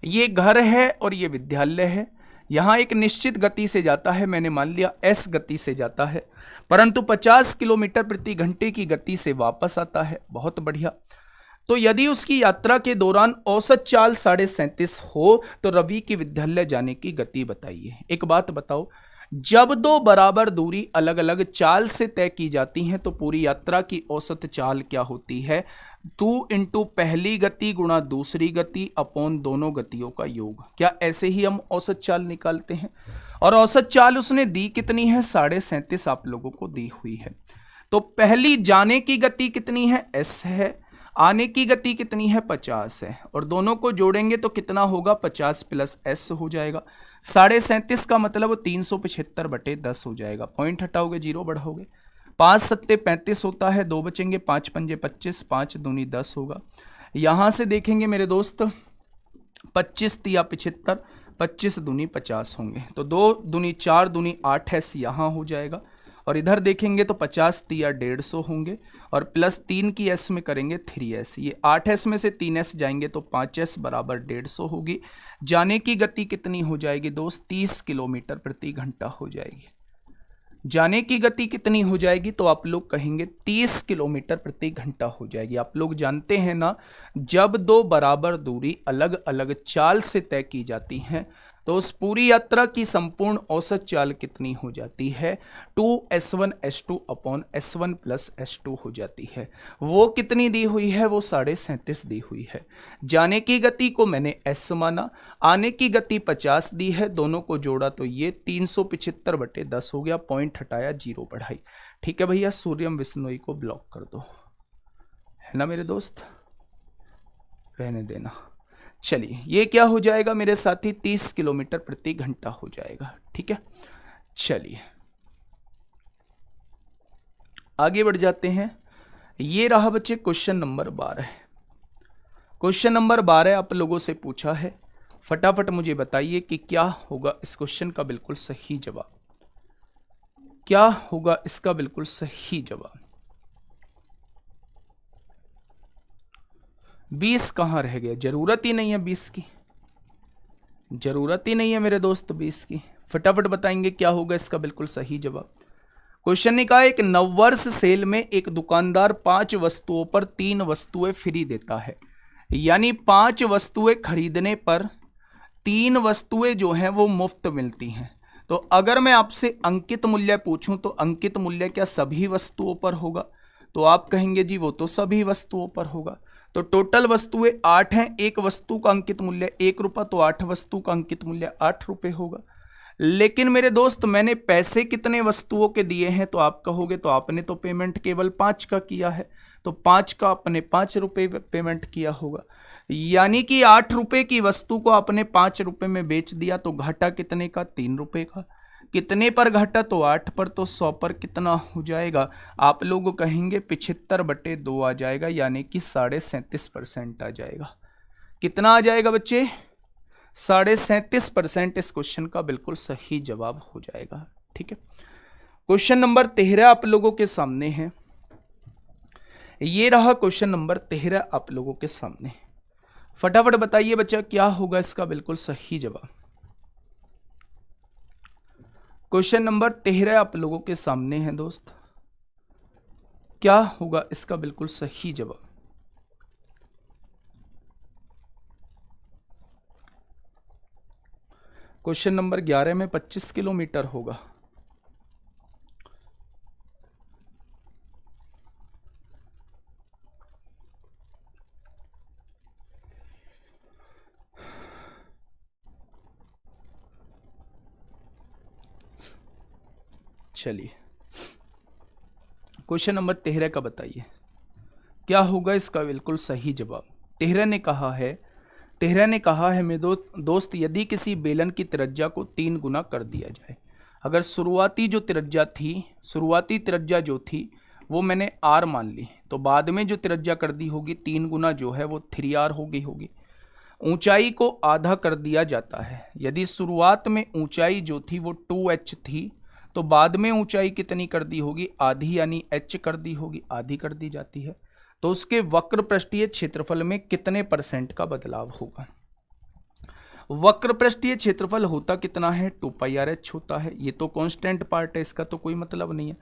S1: ये घर है और ये विद्यालय है, यहां एक निश्चित गति से जाता है, मैंने मान लिया S गति से जाता है, परंतु 50 किलोमीटर प्रति घंटे की गति से वापस आता है। बहुत बढ़िया। तो यदि उसकी यात्रा के दौरान औसत चाल 37.5 हो तो रवि की विद्यालय जाने की गति बताइए। एक बात बताओ, जब दो बराबर दूरी अलग अलग चाल से तय की जाती हैं तो पूरी यात्रा की औसत चाल क्या होती है? 2 इंटू पहली गति गुणा दूसरी गति अपॉन दोनों गतियों का योग। क्या ऐसे ही हम औसत चाल निकालते हैं? और औसत चाल उसने दी कितनी है? 37.5 आप लोगों को दी हुई है। तो पहली जाने की गति कितनी है? S है। आने की गति कितनी है? 50 है। और दोनों को जोड़ेंगे तो कितना होगा? 50 प्लस S हो जाएगा। 37.5 का मतलब 375/10 हो जाएगा। पॉइंट हटाओगे, जीरो बढ़ाओगे, 5 सत्ते 35 होता है, 2 बचेंगे, 5 पंजे 25, 5 दूनी 10 होगा। यहां से देखेंगे मेरे दोस्त 25 तिया 75, 25 दूनी 50 होंगे, तो 2 दूनी 4 दूनी 8 S यहां हो जाएगा। और इधर देखेंगे तो 50 तिया 150 होंगे, और प्लस 3 की S में करेंगे 3S। ये 8S में से 3S जाएंगे तो 5S बराबर 150 होगी। जाने की गति कितनी हो जाएगी दोस्त? 30 किलोमीटर प्रति घंटा हो जाएगी। जाने की गति कितनी हो जाएगी? तो आप लोग कहेंगे 30 किलोमीटर प्रति घंटा हो जाएगी। आप लोग जानते हैं ना, जब दो बराबर दूरी अलग अलग चाल से तय की जाती हैं तो उस पूरी यात्रा की संपूर्ण औसत चाल कितनी हो जाती है? 2S1 S2 upon S1 plus S2 हो जाती है। वो कितनी दी हुई है? वो 37.5 दी हुई है। जाने की गति को मैंने S माना, आने की गति 50 दी है, दोनों को जोड़ा तो ये 375/10 हो गया। पॉइंट हटाया, जीरो बढ़ाई। ठीक है भैया, सूर्यम विश्नोई को ब्लॉक कर दो, है ना मेरे दोस्त, रहने देना। चलिए ये क्या हो जाएगा मेरे साथी? 30 किलोमीटर प्रति घंटा हो जाएगा। ठीक है, चलिए आगे बढ़ जाते हैं। ये रहा बच्चे क्वेश्चन नंबर 12। क्वेश्चन नंबर 12 आप लोगों से पूछा है, फटाफट मुझे बताइए कि क्या होगा इस क्वेश्चन का बिल्कुल सही जवाब। क्या होगा इसका बिल्कुल सही जवाब? 20 कहां रह गया? जरूरत ही नहीं है 20 की, जरूरत ही नहीं है मेरे दोस्त 20 की। फटाफट बताएंगे क्या होगा इसका बिल्कुल सही जवाब। क्वेश्चन ने कहा एक नववर्ष सेल में एक दुकानदार 5 वस्तुओं पर 3 वस्तुएं फ्री देता है, यानी 5 वस्तुएं खरीदने पर 3 वस्तुएं जो हैं वो मुफ्त मिलती हैं। तो अगर मैं आपसे अंकित मूल्य पूछूं तो अंकित मूल्य क्या सभी वस्तुओं पर होगा? तो आप कहेंगे जी वो तो सभी वस्तुओं पर होगा। तो टोटल वस्तुएं 8 हैं, एक वस्तु का अंकित मूल्य 1 रुपया, तो 8 वस्तु का अंकित मूल्य 8 रुपये होगा। लेकिन मेरे दोस्त मैंने पैसे कितने वस्तुओं के दिए हैं? तो आप कहोगे तो आपने तो पेमेंट केवल 5 का किया है, तो 5 का आपने 5 रुपये पेमेंट किया होगा, यानी कि 8 रुपये की वस्तु को आपने 5 रुपये में बेच दिया। तो घाटा कितने का? 3 रुपये का। कितने पर घाटा? तो 8 पर। तो 100 पर कितना हो जाएगा? आप लोग कहेंगे 75/2 आ जाएगा, यानी कि 37.5% आ जाएगा। कितना आ जाएगा बच्चे? 37.5% इस क्वेश्चन का बिल्कुल सही जवाब हो जाएगा। ठीक है, क्वेश्चन नंबर 13 आप लोगों के सामने है। ये रहा क्वेश्चन नंबर 13 आप लोगों के सामने। फटाफट बताइए बच्चा क्या होगा इसका बिल्कुल सही जवाब। क्वेश्चन नंबर 13 आप लोगों के सामने है दोस्त, क्या होगा इसका बिल्कुल सही जवाब। क्वेश्चन नंबर 11 में 25 किलोमीटर होगा। चलिए क्वेश्चन नंबर 13 का बताइए क्या होगा इसका बिल्कुल सही जवाब। 13 ने कहा है मेरे दोस्त यदि किसी बेलन की त्रिज्या को 3 गुना कर दिया जाए, अगर शुरुआती त्रिज्या जो थी वो मैंने r मान ली, तो बाद में जो त्रिज्या कर दी होगी 3 गुना जो है वो 3r हो गई होगी। ऊंचाई को आधा कर दिया जाता है, यदि शुरुआत में ऊंचाई जो थी वो 2h थी, तो बाद में ऊंचाई कितनी कर दी होगी? आधी, यानी h कर दी होगी, आधी कर दी जाती है। तो उसके वक्र पृष्ठीय क्षेत्रफल में कितने % का बदलाव होगा? वक्र पृष्ठीय क्षेत्रफल होता कितना है? 2πrh होता है। ये तो कांस्टेंट पार्ट है, इसका तो कोई मतलब नहीं है।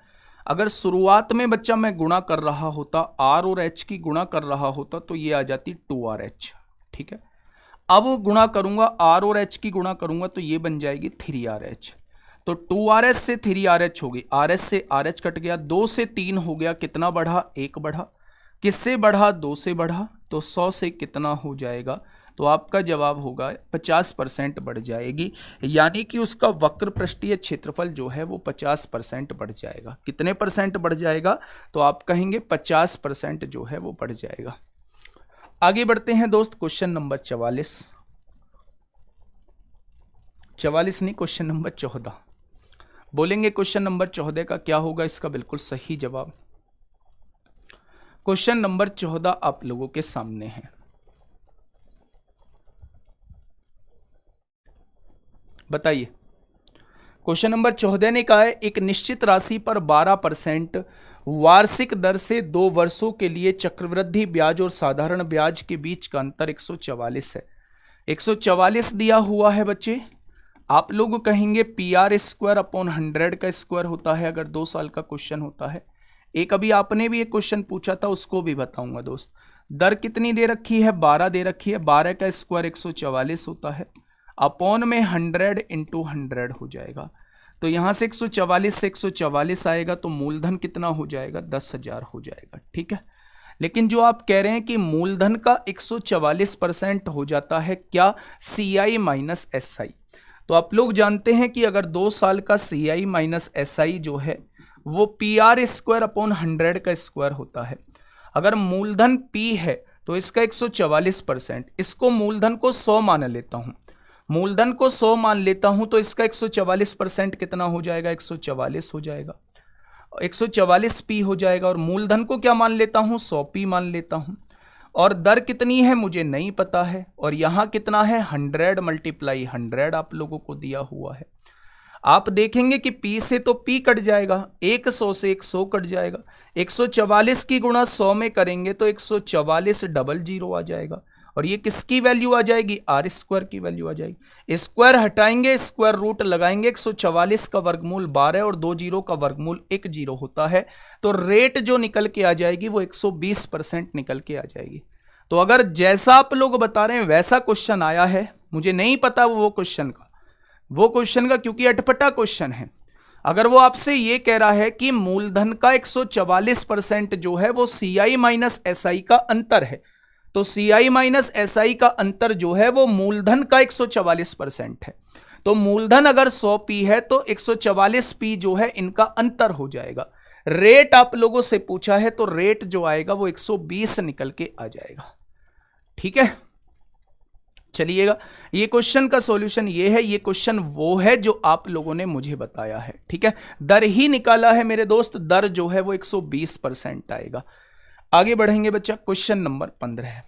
S1: अगर शुरुआत में बच्चा मैं गुणा कर रहा होता, r और h की गुणा कर रहा होता, तो ये आ जाती 2rh। ठीक है, अब गुणा करूंगा r और h की गुणा करूंगा तो ये बन जाएगी 3rh। तो 2rh से 3rh होगी, rh से rh कट गया, 2 से 3 हो गया, कितना बढ़ा? 1 बढ़ा। किससे बढ़ा? 2 से बढ़ा। तो 100 से कितना हो जाएगा? तो आपका जवाब होगा 50% बढ़ जाएगी, यानी कि उसका वक्र पृष्ठीय क्षेत्रफल जो है वो 50% बढ़ जाएगा। कितने % बढ़ जाएगा? तो आप कहेंगे 50% जो है वो बढ़ जाएगा। आगे बढ़ते हैं दोस्त, क्वेश्चन नंबर 44 नहीं, क्वेश्चन नंबर 14 बोलेंगे। क्वेश्चन नंबर 14 का क्या होगा इसका बिल्कुल सही जवाब। क्वेश्चन नंबर 14 आप लोगों के सामने है। बताइए, क्वेश्चन नंबर 14 ने कहा है एक निश्चित राशि पर 12% वार्षिक दर से 2 वर्षों के लिए चक्रवृद्धि ब्याज और साधारण ब्याज के बीच का अंतर 144 है। 144 दिया हुआ है बच्चे। आप लोग कहेंगे PR²/100 का स्क्वायर होता है अगर 2 साल का क्वेश्चन होता है। एक अभी आपने भी एक क्वेश्चन पूछा था, उसको भी बताऊंगा दोस्त। दर कितनी दे रखी है? 12 दे रखी है। 12 का स्क्वायर 144 होता है, अपॉन में 100 × 100 हो जाएगा। तो यहाँ से 144 से 144 आएगा, तो मूलधन कितना हो जाएगा? 10,000 हो जाएगा। ठीक है, लेकिन जो आप कह रहे हैं कि मूलधन का 144% हो जाता है क्या? CI minus SI। तो आप लोग जानते हैं कि अगर 2 साल का CI माइनस SI जो है वो PR²/100 का स्क्वायर होता है। अगर मूलधन P है तो इसका 144%, इसको मूलधन को 100 मान लेता हूं, मूलधन को 100 मान लेता हूं तो इसका 144% कितना हो जाएगा? 144 हो जाएगा, 144P हो जाएगा। और मूलधन को क्या मान लेता हूं? 100P मान लेता हूं। और दर कितनी है मुझे नहीं पता है, और यहां कितना है? 100 × 100 आप लोगों को दिया हुआ है। आप देखेंगे कि P से तो P कट जाएगा, 100 से 100 कट जाएगा। 144 की गुणा 100 में करेंगे तो 144 00 आ जाएगा, और ये किसकी वैल्यू आ जाएगी, आर स्क्वायर की वैल्यू आ जाएगी। स्क्वायर हटाएंगे, स्क्वायर रूट लगाएंगे, 144 का वर्गमूल 12 और 2 जीरो का वर्गमूल 1 जीरो होता है, तो रेट जो निकल के आ जाएगी वो 120% निकल के आ जाएगी। तो अगर जैसा आप लोग बता रहे हैं वैसा क्वेश्चन आया है, मुझे नहीं पता वो क्वेश्चन का क्योंकि अटपटा क्वेश्चन है। अगर वो आपसे ये कह रहा है कि मूलधन का 144% जो है वो CI माइनस SI का अंतर है, तो CI माइनस SI का अंतर जो है वो मूलधन का 144% है। तो मूलधन अगर 100p है तो 144p जो है इनका अंतर हो जाएगा। रेट आप लोगों से पूछा है तो रेट जो आएगा वो 120 निकल के आ जाएगा। ठीक है, चलिएगा, ये क्वेश्चन का सॉल्यूशन ये है, ये क्वेश्चन वो है जो आप लोगों ने मुझे बताया है। ठीक है, दर ही निकाला है मेरे दोस्त, दर जो है वो 120% आएगा। आगे बढ़ेंगे बच्चा, क्वेश्चन नंबर 15।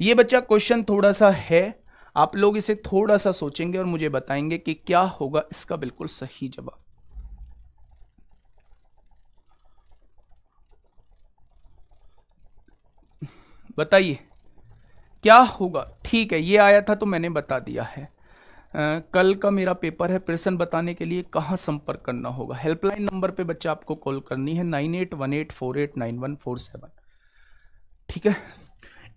S1: ये बच्चा क्वेश्चन थोड़ा सा है, आप लोग इसे थोड़ा सा सोचेंगे और मुझे बताएंगे कि क्या होगा इसका बिल्कुल सही जवाब। बताइए क्या होगा। ठीक है, ये आया था तो मैंने बता दिया है। कल का मेरा पेपर है, प्रश्न बताने के लिए कहाँ संपर्क करना होगा। हेल्पलाइन नंबर पे बच्चा आपको कॉल करनी है 9818489147। ठीक है,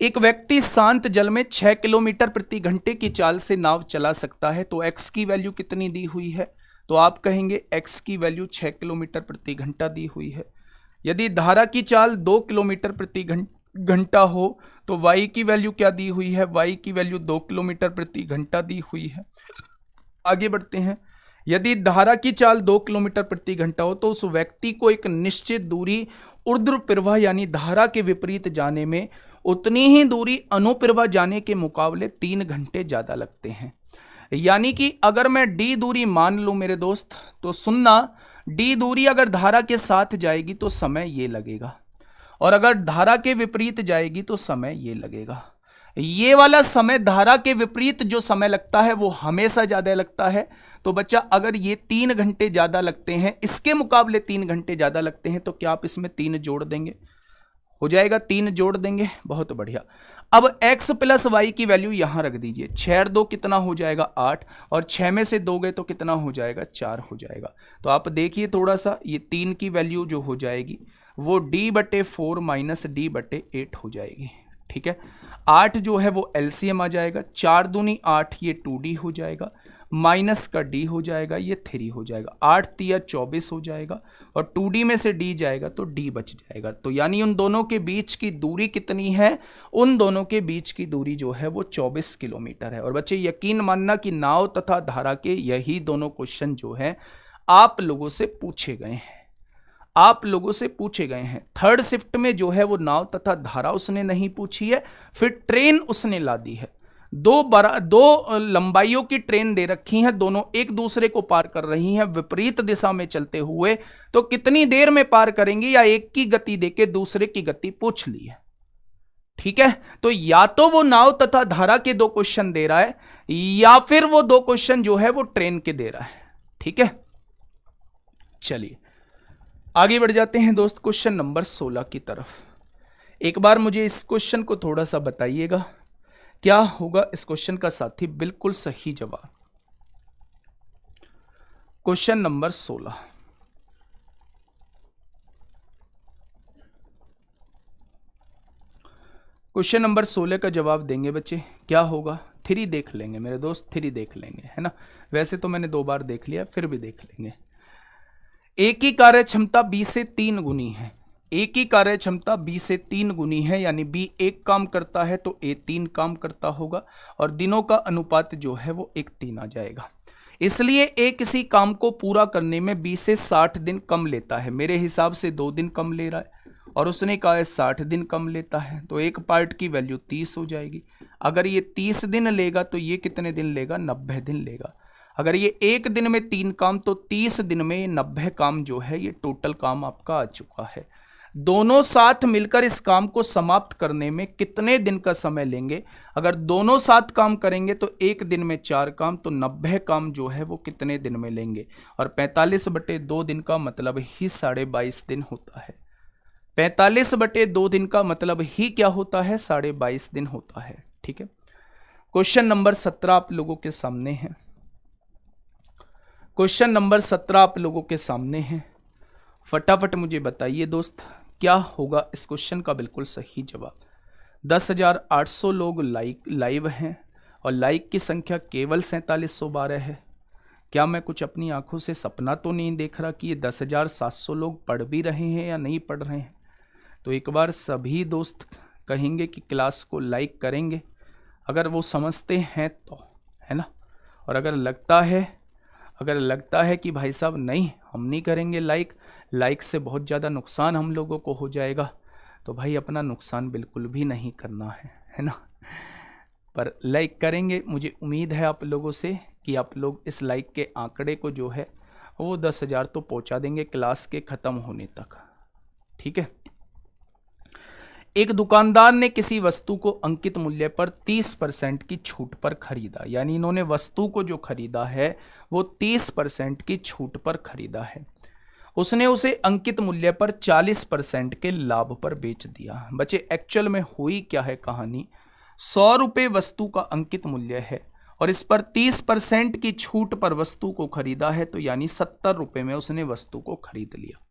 S1: एक व्यक्ति शांत जल में 6 किलोमीटर प्रति घंटे की चाल से नाव चला सकता है, तो x की वैल्यू कितनी दी हुई है, तो आप कहेंगे x की वैल्यू 6 किलोमीटर प्रति घंटा दी हुई है। यदि धारा की चाल 2 किलोमीटर प्रति घंटा हो तो y की वैल्यू क्या दी हुई है, y की वैल्यू 2 किलोमीटर प्रति घंटा दी हुई है। आगे बढ़ते हैं, यदि धारा की चाल 2 किलोमीटर प्रति घंटा हो तो उस व्यक्ति को एक निश्चित दूरी ऊर्ध्व प्रवाह यानी धारा के विपरीत जाने में उतनी ही दूरी अनुप्रवाह जाने के मुकाबले 3 घंटे ज्यादा लगते हैं। यानी कि अगर मैं d दूरी मान लूं मेरे दोस्त, तो सुनना, d दूरी अगर धारा के साथ जाएगी तो समय ये लगेगा, और अगर धारा के विपरीत जाएगी तो समय ये लगेगा। ये वाला समय धारा के विपरीत जो समय लगता है वो हमेशा ज्यादा लगता है। तो बच्चा अगर ये 3 घंटे ज्यादा लगते हैं, इसके मुकाबले 3 घंटे ज्यादा लगते हैं, तो क्या आप इसमें 3 जोड़ देंगे, हो जाएगा 3 जोड़ देंगे, बहुत बढ़िया। अब x प्लस वाई की वैल्यू यहां रख दीजिए, 6 और 2 कितना हो जाएगा 8, और 6 में से 2 गए तो कितना हो जाएगा 4 हो जाएगा। तो आप देखिए थोड़ा सा, ये 3 की वैल्यू जो हो जाएगी वो d/4 माइनस d/8 हो जाएगी। ठीक है, 8 जो है वो एलसीएम आ जाएगा, 4 दूनी 8, ये 2d हो जाएगा, माइनस का d हो जाएगा, ये 3 हो जाएगा, 8 तिया 24 हो जाएगा, और 2d में से d जाएगा तो d बच जाएगा। तो यानी उन दोनों के बीच की दूरी कितनी है, उन दोनों के बीच की दूरी जो है वो 24 किलोमीटर है। और बच्चे यकीन मानना कि नाव तथा धारा के यही दोनों क्वेश्चन जो है आप लोगों से पूछे गए हैं, आप लोगों से पूछे गए हैं। थर्ड शिफ्ट में जो है वो नाव तथा धारा उसने नहीं पूछी है, फिर ट्रेन उसने ला दी है। दो लंबाइयों की ट्रेन दे रखी हैं, दोनों एक दूसरे को पार कर रही हैं विपरीत दिशा में चलते हुए, तो कितनी देर में पार करेंगी, या एक की गति देके दूसरे की गति पूछ ली है। ठीक है, तो या तो वो नाव तथा धारा के 2 क्वेश्चन दे रहा है, या फिर वो 2 क्वेश्चन जो है वो ट्रेन के दे रहा है। ठीक है, चलिए आगे बढ़ जाते हैं दोस्त क्वेश्चन नंबर 16 की तरफ। एक बार मुझे इस क्वेश्चन को थोड़ा सा बताइएगा, क्या होगा इस क्वेश्चन का साथी बिल्कुल सही जवाब। क्वेश्चन नंबर 16, क्वेश्चन नंबर 16 का जवाब देंगे बच्चे, क्या होगा। 3 देख लेंगे मेरे दोस्त, 3 देख लेंगे, है ना। वैसे तो मैंने 2 बार देख लिया, फिर भी देख लेंगे। एक ही कार्य क्षमता B से 3 गुनी है, एक ही कार्य क्षमता B से 3 गुनी है, यानी B 1 काम करता है तो A 3 काम करता होगा, और दिनों का अनुपात जो है वो 1:3 आ जाएगा। इसलिए A किसी काम को पूरा करने में B से 60 दिन कम लेता है, मेरे हिसाब से 2 दिन कम ले रहा है, और उसने कहा है 60 दिन कम लेता है, तो एक पार्ट की वैल्यू 30 हो जाएगी। अगर ये 30 दिन लेगा तो ये कितने दिन लेगा, 90 दिन लेगा। अगर ये 1 दिन में 3 काम, तो 30 दिन में 90 काम जो है ये टोटल काम आपका आ चुका है। दोनों साथ मिलकर इस काम को समाप्त करने में कितने दिन का समय लेंगे, अगर दोनों साथ काम करेंगे तो 1 दिन में 4 काम, तो 90 काम जो है वो कितने दिन में लेंगे, और 45/2 दिन का मतलब ही 22.5 दिन होता है। 45/2 दिन का मतलब ही क्या होता है, 22.5 दिन होता है। ठीक है। क्वेश्चन नंबर 17 आप लोगों के सामने है। क्वेश्चन नंबर 17 आप लोगों के सामने है। फटाफट मुझे बताइए दोस्त, क्या होगा इस क्वेश्चन का बिल्कुल सही जवाब। 10,800 लोग लाइव हैं और लाइक की संख्या केवल 4712 है। क्या मैं कुछ अपनी आंखों से सपना तो नहीं देख रहा कि ये 10,700 लोग पढ़ भी रहे हैं या नहीं पढ़ रहे हैं। तो एक बार सभी दोस्त कहेंगे कि क्लास को लाइक करेंगे, अगर वो समझते हैं तो, है ना। और अगर लगता है कि भाई साहब नहीं हम नहीं करेंगे लाइक से बहुत ज़्यादा नुकसान हम लोगों को हो जाएगा, तो भाई अपना नुकसान बिल्कुल भी नहीं करना है ना। पर लाइक करेंगे। मुझे उम्मीद है आप लोगों से कि आप लोग इस लाइक के आंकड़े को जो है वो 10,000 तो पहुंचा देंगे क्लास के ख़त्म होने तक, ठीक है। एक दुकानदार ने किसी वस्तु को अंकित मूल्य पर 30% की छूट पर खरीदा, यानी इन्होंने वस्तु को जो खरीदा है वो 30% की छूट पर खरीदा है। उसने उसे अंकित मूल्य पर 40% के लाभ पर बेच दिया। बच्चे एक्चुअल में हुई क्या है कहानी, 100 रुपये वस्तु का अंकित मूल्य है और इस पर 30% की छूट पर वस्तु को खरीदा है, तो यानी 70 रुपये में उसने वस्तु को खरीद लिया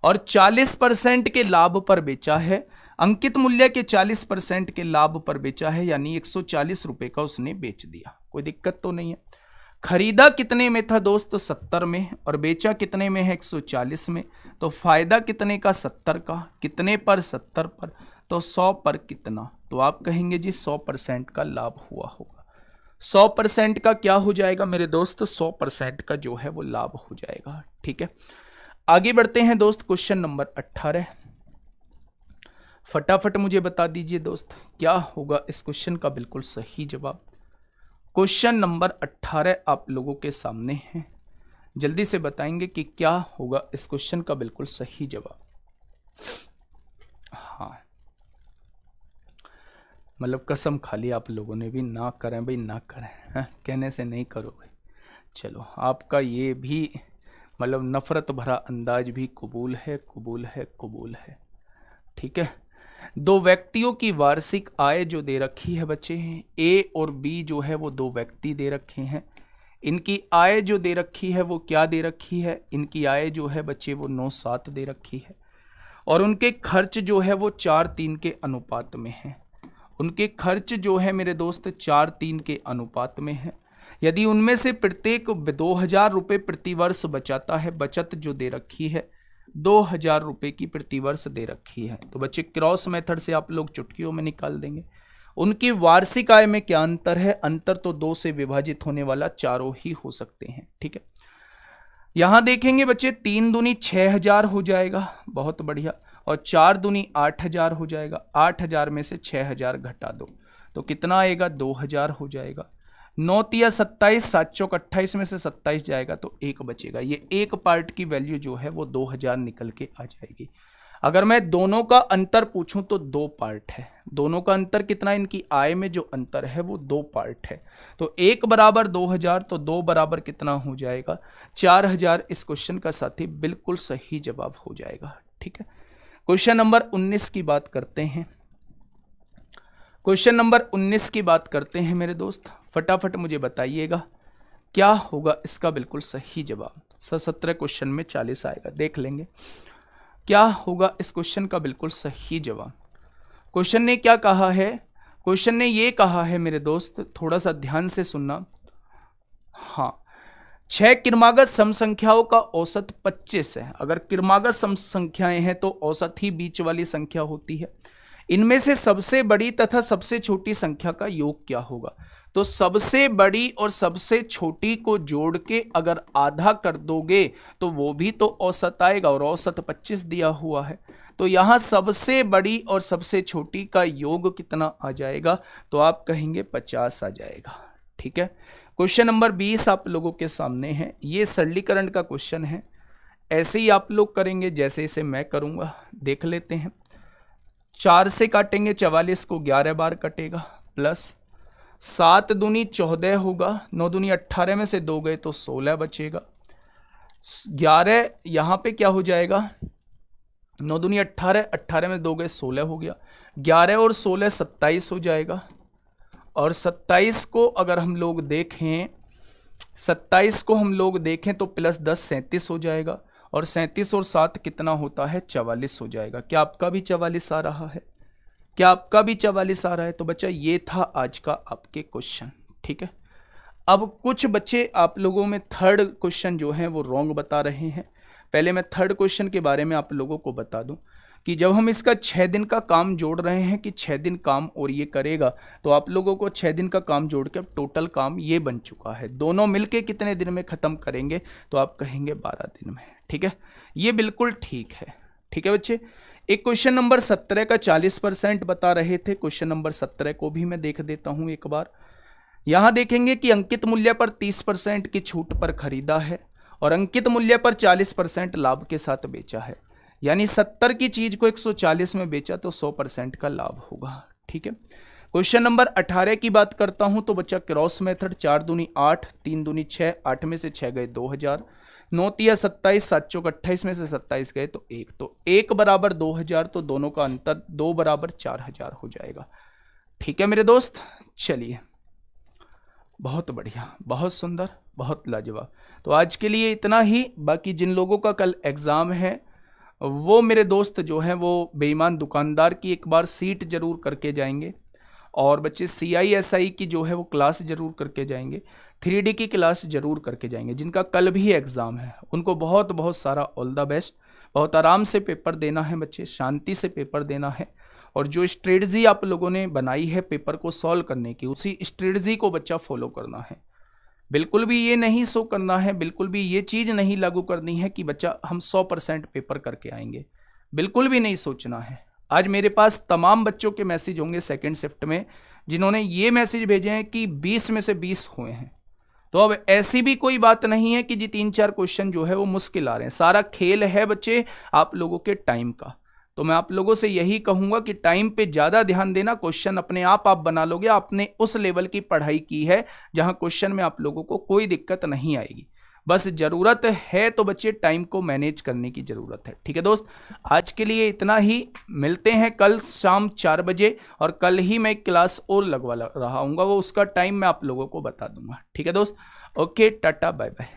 S1: और 40% के लाभ पर बेचा है। अंकित मूल्य के 40% के लाभ पर बेचा है, यानी 140 रुपये का उसने बेच दिया। कोई दिक्कत तो नहीं है। खरीदा कितने में था दोस्त, 70 में, और बेचा कितने में है, 140 में। तो फायदा कितने का, 70 का। कितने पर, 70 पर। तो 100 पर कितना, तो आप कहेंगे जी 100% का लाभ हुआ होगा। 100% का क्या हो जाएगा मेरे दोस्त, 100% का जो है वो लाभ हो जाएगा, ठीक है। आगे बढ़ते हैं दोस्त, क्वेश्चन नंबर 18। फटाफट मुझे बता दीजिए दोस्त, क्या होगा इस क्वेश्चन का बिल्कुल सही जवाब। क्वेश्चन नंबर 18 आप लोगों के सामने है। जल्दी से बताएंगे कि क्या होगा इस क्वेश्चन का बिल्कुल सही जवाब। हाँ, मतलब कसम खाली आप लोगों ने भी, ना करें भाई ना करें, हाँ? कहने से नहीं करोगे। चलो आपका ये भी मतलब नफरत भरा अंदाज भी कबूल है, कबूल है, कबूल है, ठीक है। दो व्यक्तियों की वार्षिक आय जो दे रखी है बच्चे, ए और बी जो है वो दो व्यक्ति दे रखे हैं। इनकी आय जो दे रखी है वो क्या दे रखी है, इनकी आय जो है बच्चे वो 9-7 दे रखी है और उनके खर्च जो है वो 4-3 के अनुपात में है। उनके खर्च जो है मेरे दोस्त 4-3 के अनुपात में है। यदि उनमें से प्रत्येक 2,000 रुपये प्रतिवर्ष बचाता है, बचत जो दे रखी है 2,000 रुपये की प्रतिवर्ष दे रखी है, तो बच्चे क्रॉस मेथड से आप लोग चुटकियों में निकाल देंगे। उनकी वार्षिक आय में क्या अंतर है, अंतर तो 2 से विभाजित होने वाला चारों ही हो सकते हैं, ठीक है। यहां देखेंगे बच्चे 3 दूनी 6,000 हो जाएगा, बहुत बढ़िया, और 4 दूनी 8,000 हो जाएगा। 8,000 में से 6,000 घटा दो तो कितना आएगा, 2,000 हो जाएगा। 9 तिया 27, 7 चौक 28 में से 27 जाएगा तो 1 बचेगा। ये एक पार्ट की वैल्यू जो है वो 2,000 निकल के आ जाएगी। अगर मैं दोनों का अंतर पूछूं तो 2 पार्ट है। दोनों का अंतर कितना, इनकी आय में जो अंतर है वो 2 पार्ट है। तो 1 बराबर 2,000, तो 2 बराबर कितना हो जाएगा, 4,000। इस क्वेश्चन का साथी बिल्कुल सही जवाब हो जाएगा, ठीक है। क्वेश्चन नंबर 19 की बात करते हैं। क्वेश्चन नंबर 19 की बात करते हैं मेरे दोस्त, फटाफट मुझे बताइएगा क्या होगा इसका बिल्कुल सही जवाब। 17 क्वेश्चन में 40 आएगा, देख लेंगे क्या होगा इस क्वेश्चन का बिल्कुल सही जवाब। क्वेश्चन ने क्या कहा है, क्वेश्चन ने ये कहा है मेरे दोस्त, थोड़ा सा ध्यान से सुनना। हाँ, 6 क्रमागत सम संख्याओं का औसत 25 है। अगर क्रमागत सम संख्याएं हैं तो औसत ही बीच वाली संख्या होती है। इनमें से सबसे बड़ी तथा सबसे छोटी संख्या का योग क्या होगा। तो सबसे बड़ी और सबसे छोटी को जोड़ के अगर आधा कर दोगे तो वो भी तो औसत आएगा, और औसत 25 दिया हुआ है। तो यहां सबसे बड़ी और सबसे छोटी का योग कितना आ जाएगा, तो आप कहेंगे 50 आ जाएगा, ठीक है। क्वेश्चन नंबर 20 आप लोगों के सामने है। ये सरलीकरण का क्वेश्चन है, ऐसे ही आप लोग करेंगे जैसे इसे मैं करूंगा। देख लेते हैं। 4 से काटेंगे 44 को, 11 बार कटेगा, प्लस 7 दूनी 14 होगा, 9 दूनी 18 में से 2 गए तो 16 बचेगा। 11 यहाँ पे क्या हो जाएगा, 9 दूनी 18, 18 में 2 गए 16 हो गया। 11 और 16 27 हो जाएगा। और 27 को अगर हम लोग देखें, 27 को हम लोग देखें तो प्लस 10 37 हो जाएगा, और 37 और 7 कितना होता है 44 हो जाएगा। क्या आपका भी 44 आ रहा है? क्या आपका भी 44 आ रहा है? तो बच्चा ये था आज का आपके क्वेश्चन, ठीक है। अब कुछ बच्चे आप लोगों में थर्ड क्वेश्चन जो है वो रॉन्ग बता रहे हैं। पहले मैं थर्ड क्वेश्चन के बारे में आप लोगों को बता दूं कि जब हम इसका 6 दिन का काम जोड़ रहे हैं कि 6 दिन काम और ये करेगा, तो आप लोगों को 6 दिन का काम जोड़ के टोटल काम ये बन चुका है। दोनों मिलके कितने दिन में खत्म करेंगे? तो आप कहेंगे 12 दिन में, ठीक है। ये बिल्कुल ठीक है, ठीक है बच्चे। एक क्वेश्चन नंबर 17 का 40% बता रहे थे। क्वेश्चन नंबर 17 को भी मैं देख देता हूं एक बार। यहां देखेंगे कि अंकित मूल्य पर 30% की छूट पर खरीदा है और अंकित मूल्य पर 40% लाभ के साथ बेचा है, यानी 70 की चीज को 140 में बेचा तो 100% का लाभ होगा, ठीक है। क्वेश्चन नंबर 18 की बात करता हूं तो बच्चा क्रॉस मेथड, 4 दूनी 8, 3 दूनी 6, 8 में से 6 गए 2000, 9 तिया 27, 7 चौक 28 में से 27 गए तो 1, तो 1 बराबर 2000, तो दोनों का अंतर 2 बराबर 4000 हो जाएगा, ठीक है मेरे दोस्त। चलिए, बहुत बढ़िया, बहुत सुंदर, बहुत लाजवाब। तो आज के लिए इतना ही। बाकी जिन लोगों का कल एग्जाम है वो मेरे दोस्त जो हैं वो बेईमान दुकानदार की एक बार सीट जरूर करके जाएंगे, और बच्चे CISI की जो है वो क्लास जरूर करके जाएंगे, 3D की क्लास जरूर करके जाएंगे। जिनका कल भी एग्जाम है उनको बहुत बहुत सारा ऑल द बेस्ट। बहुत आराम से पेपर देना है बच्चे, शांति से पेपर देना है, और जो स्ट्रेटजी आप लोगों ने बनाई है पेपर को सॉल्व करने की, उसी स्ट्रेटजी को बच्चा फॉलो करना है। बिल्कुल भी ये नहीं सो करना है, बिल्कुल भी ये चीज नहीं लागू करनी है कि बच्चा हम 100% पेपर करके आएंगे, बिल्कुल भी नहीं सोचना है। आज मेरे पास तमाम बच्चों के मैसेज होंगे सेकंड शिफ्ट में जिन्होंने ये मैसेज भेजे हैं कि 20 में से 20 हुए हैं। तो अब ऐसी भी कोई बात नहीं है कि जी 3-4 क्वेश्चन जो है वो मुश्किल आ रहे हैं। सारा खेल है बच्चे आप लोगों के टाइम का। तो मैं आप लोगों से यही कहूंगा कि टाइम पे ज्यादा ध्यान देना। क्वेश्चन अपने आप बना लोगे। आपने उस लेवल की पढ़ाई की है जहां क्वेश्चन में आप लोगों को कोई दिक्कत नहीं आएगी। बस जरूरत है तो बच्चे टाइम को मैनेज करने की जरूरत है। ठीक है दोस्त, आज के लिए इतना ही। मिलते हैं कल शाम 4 बजे, और कल ही मैं क्लास और लगवा रहा हूँ, वो उसका टाइम मैं आप लोगों को बता दूंगा। ठीक है दोस्त, ओके, टाटा बाय बाय।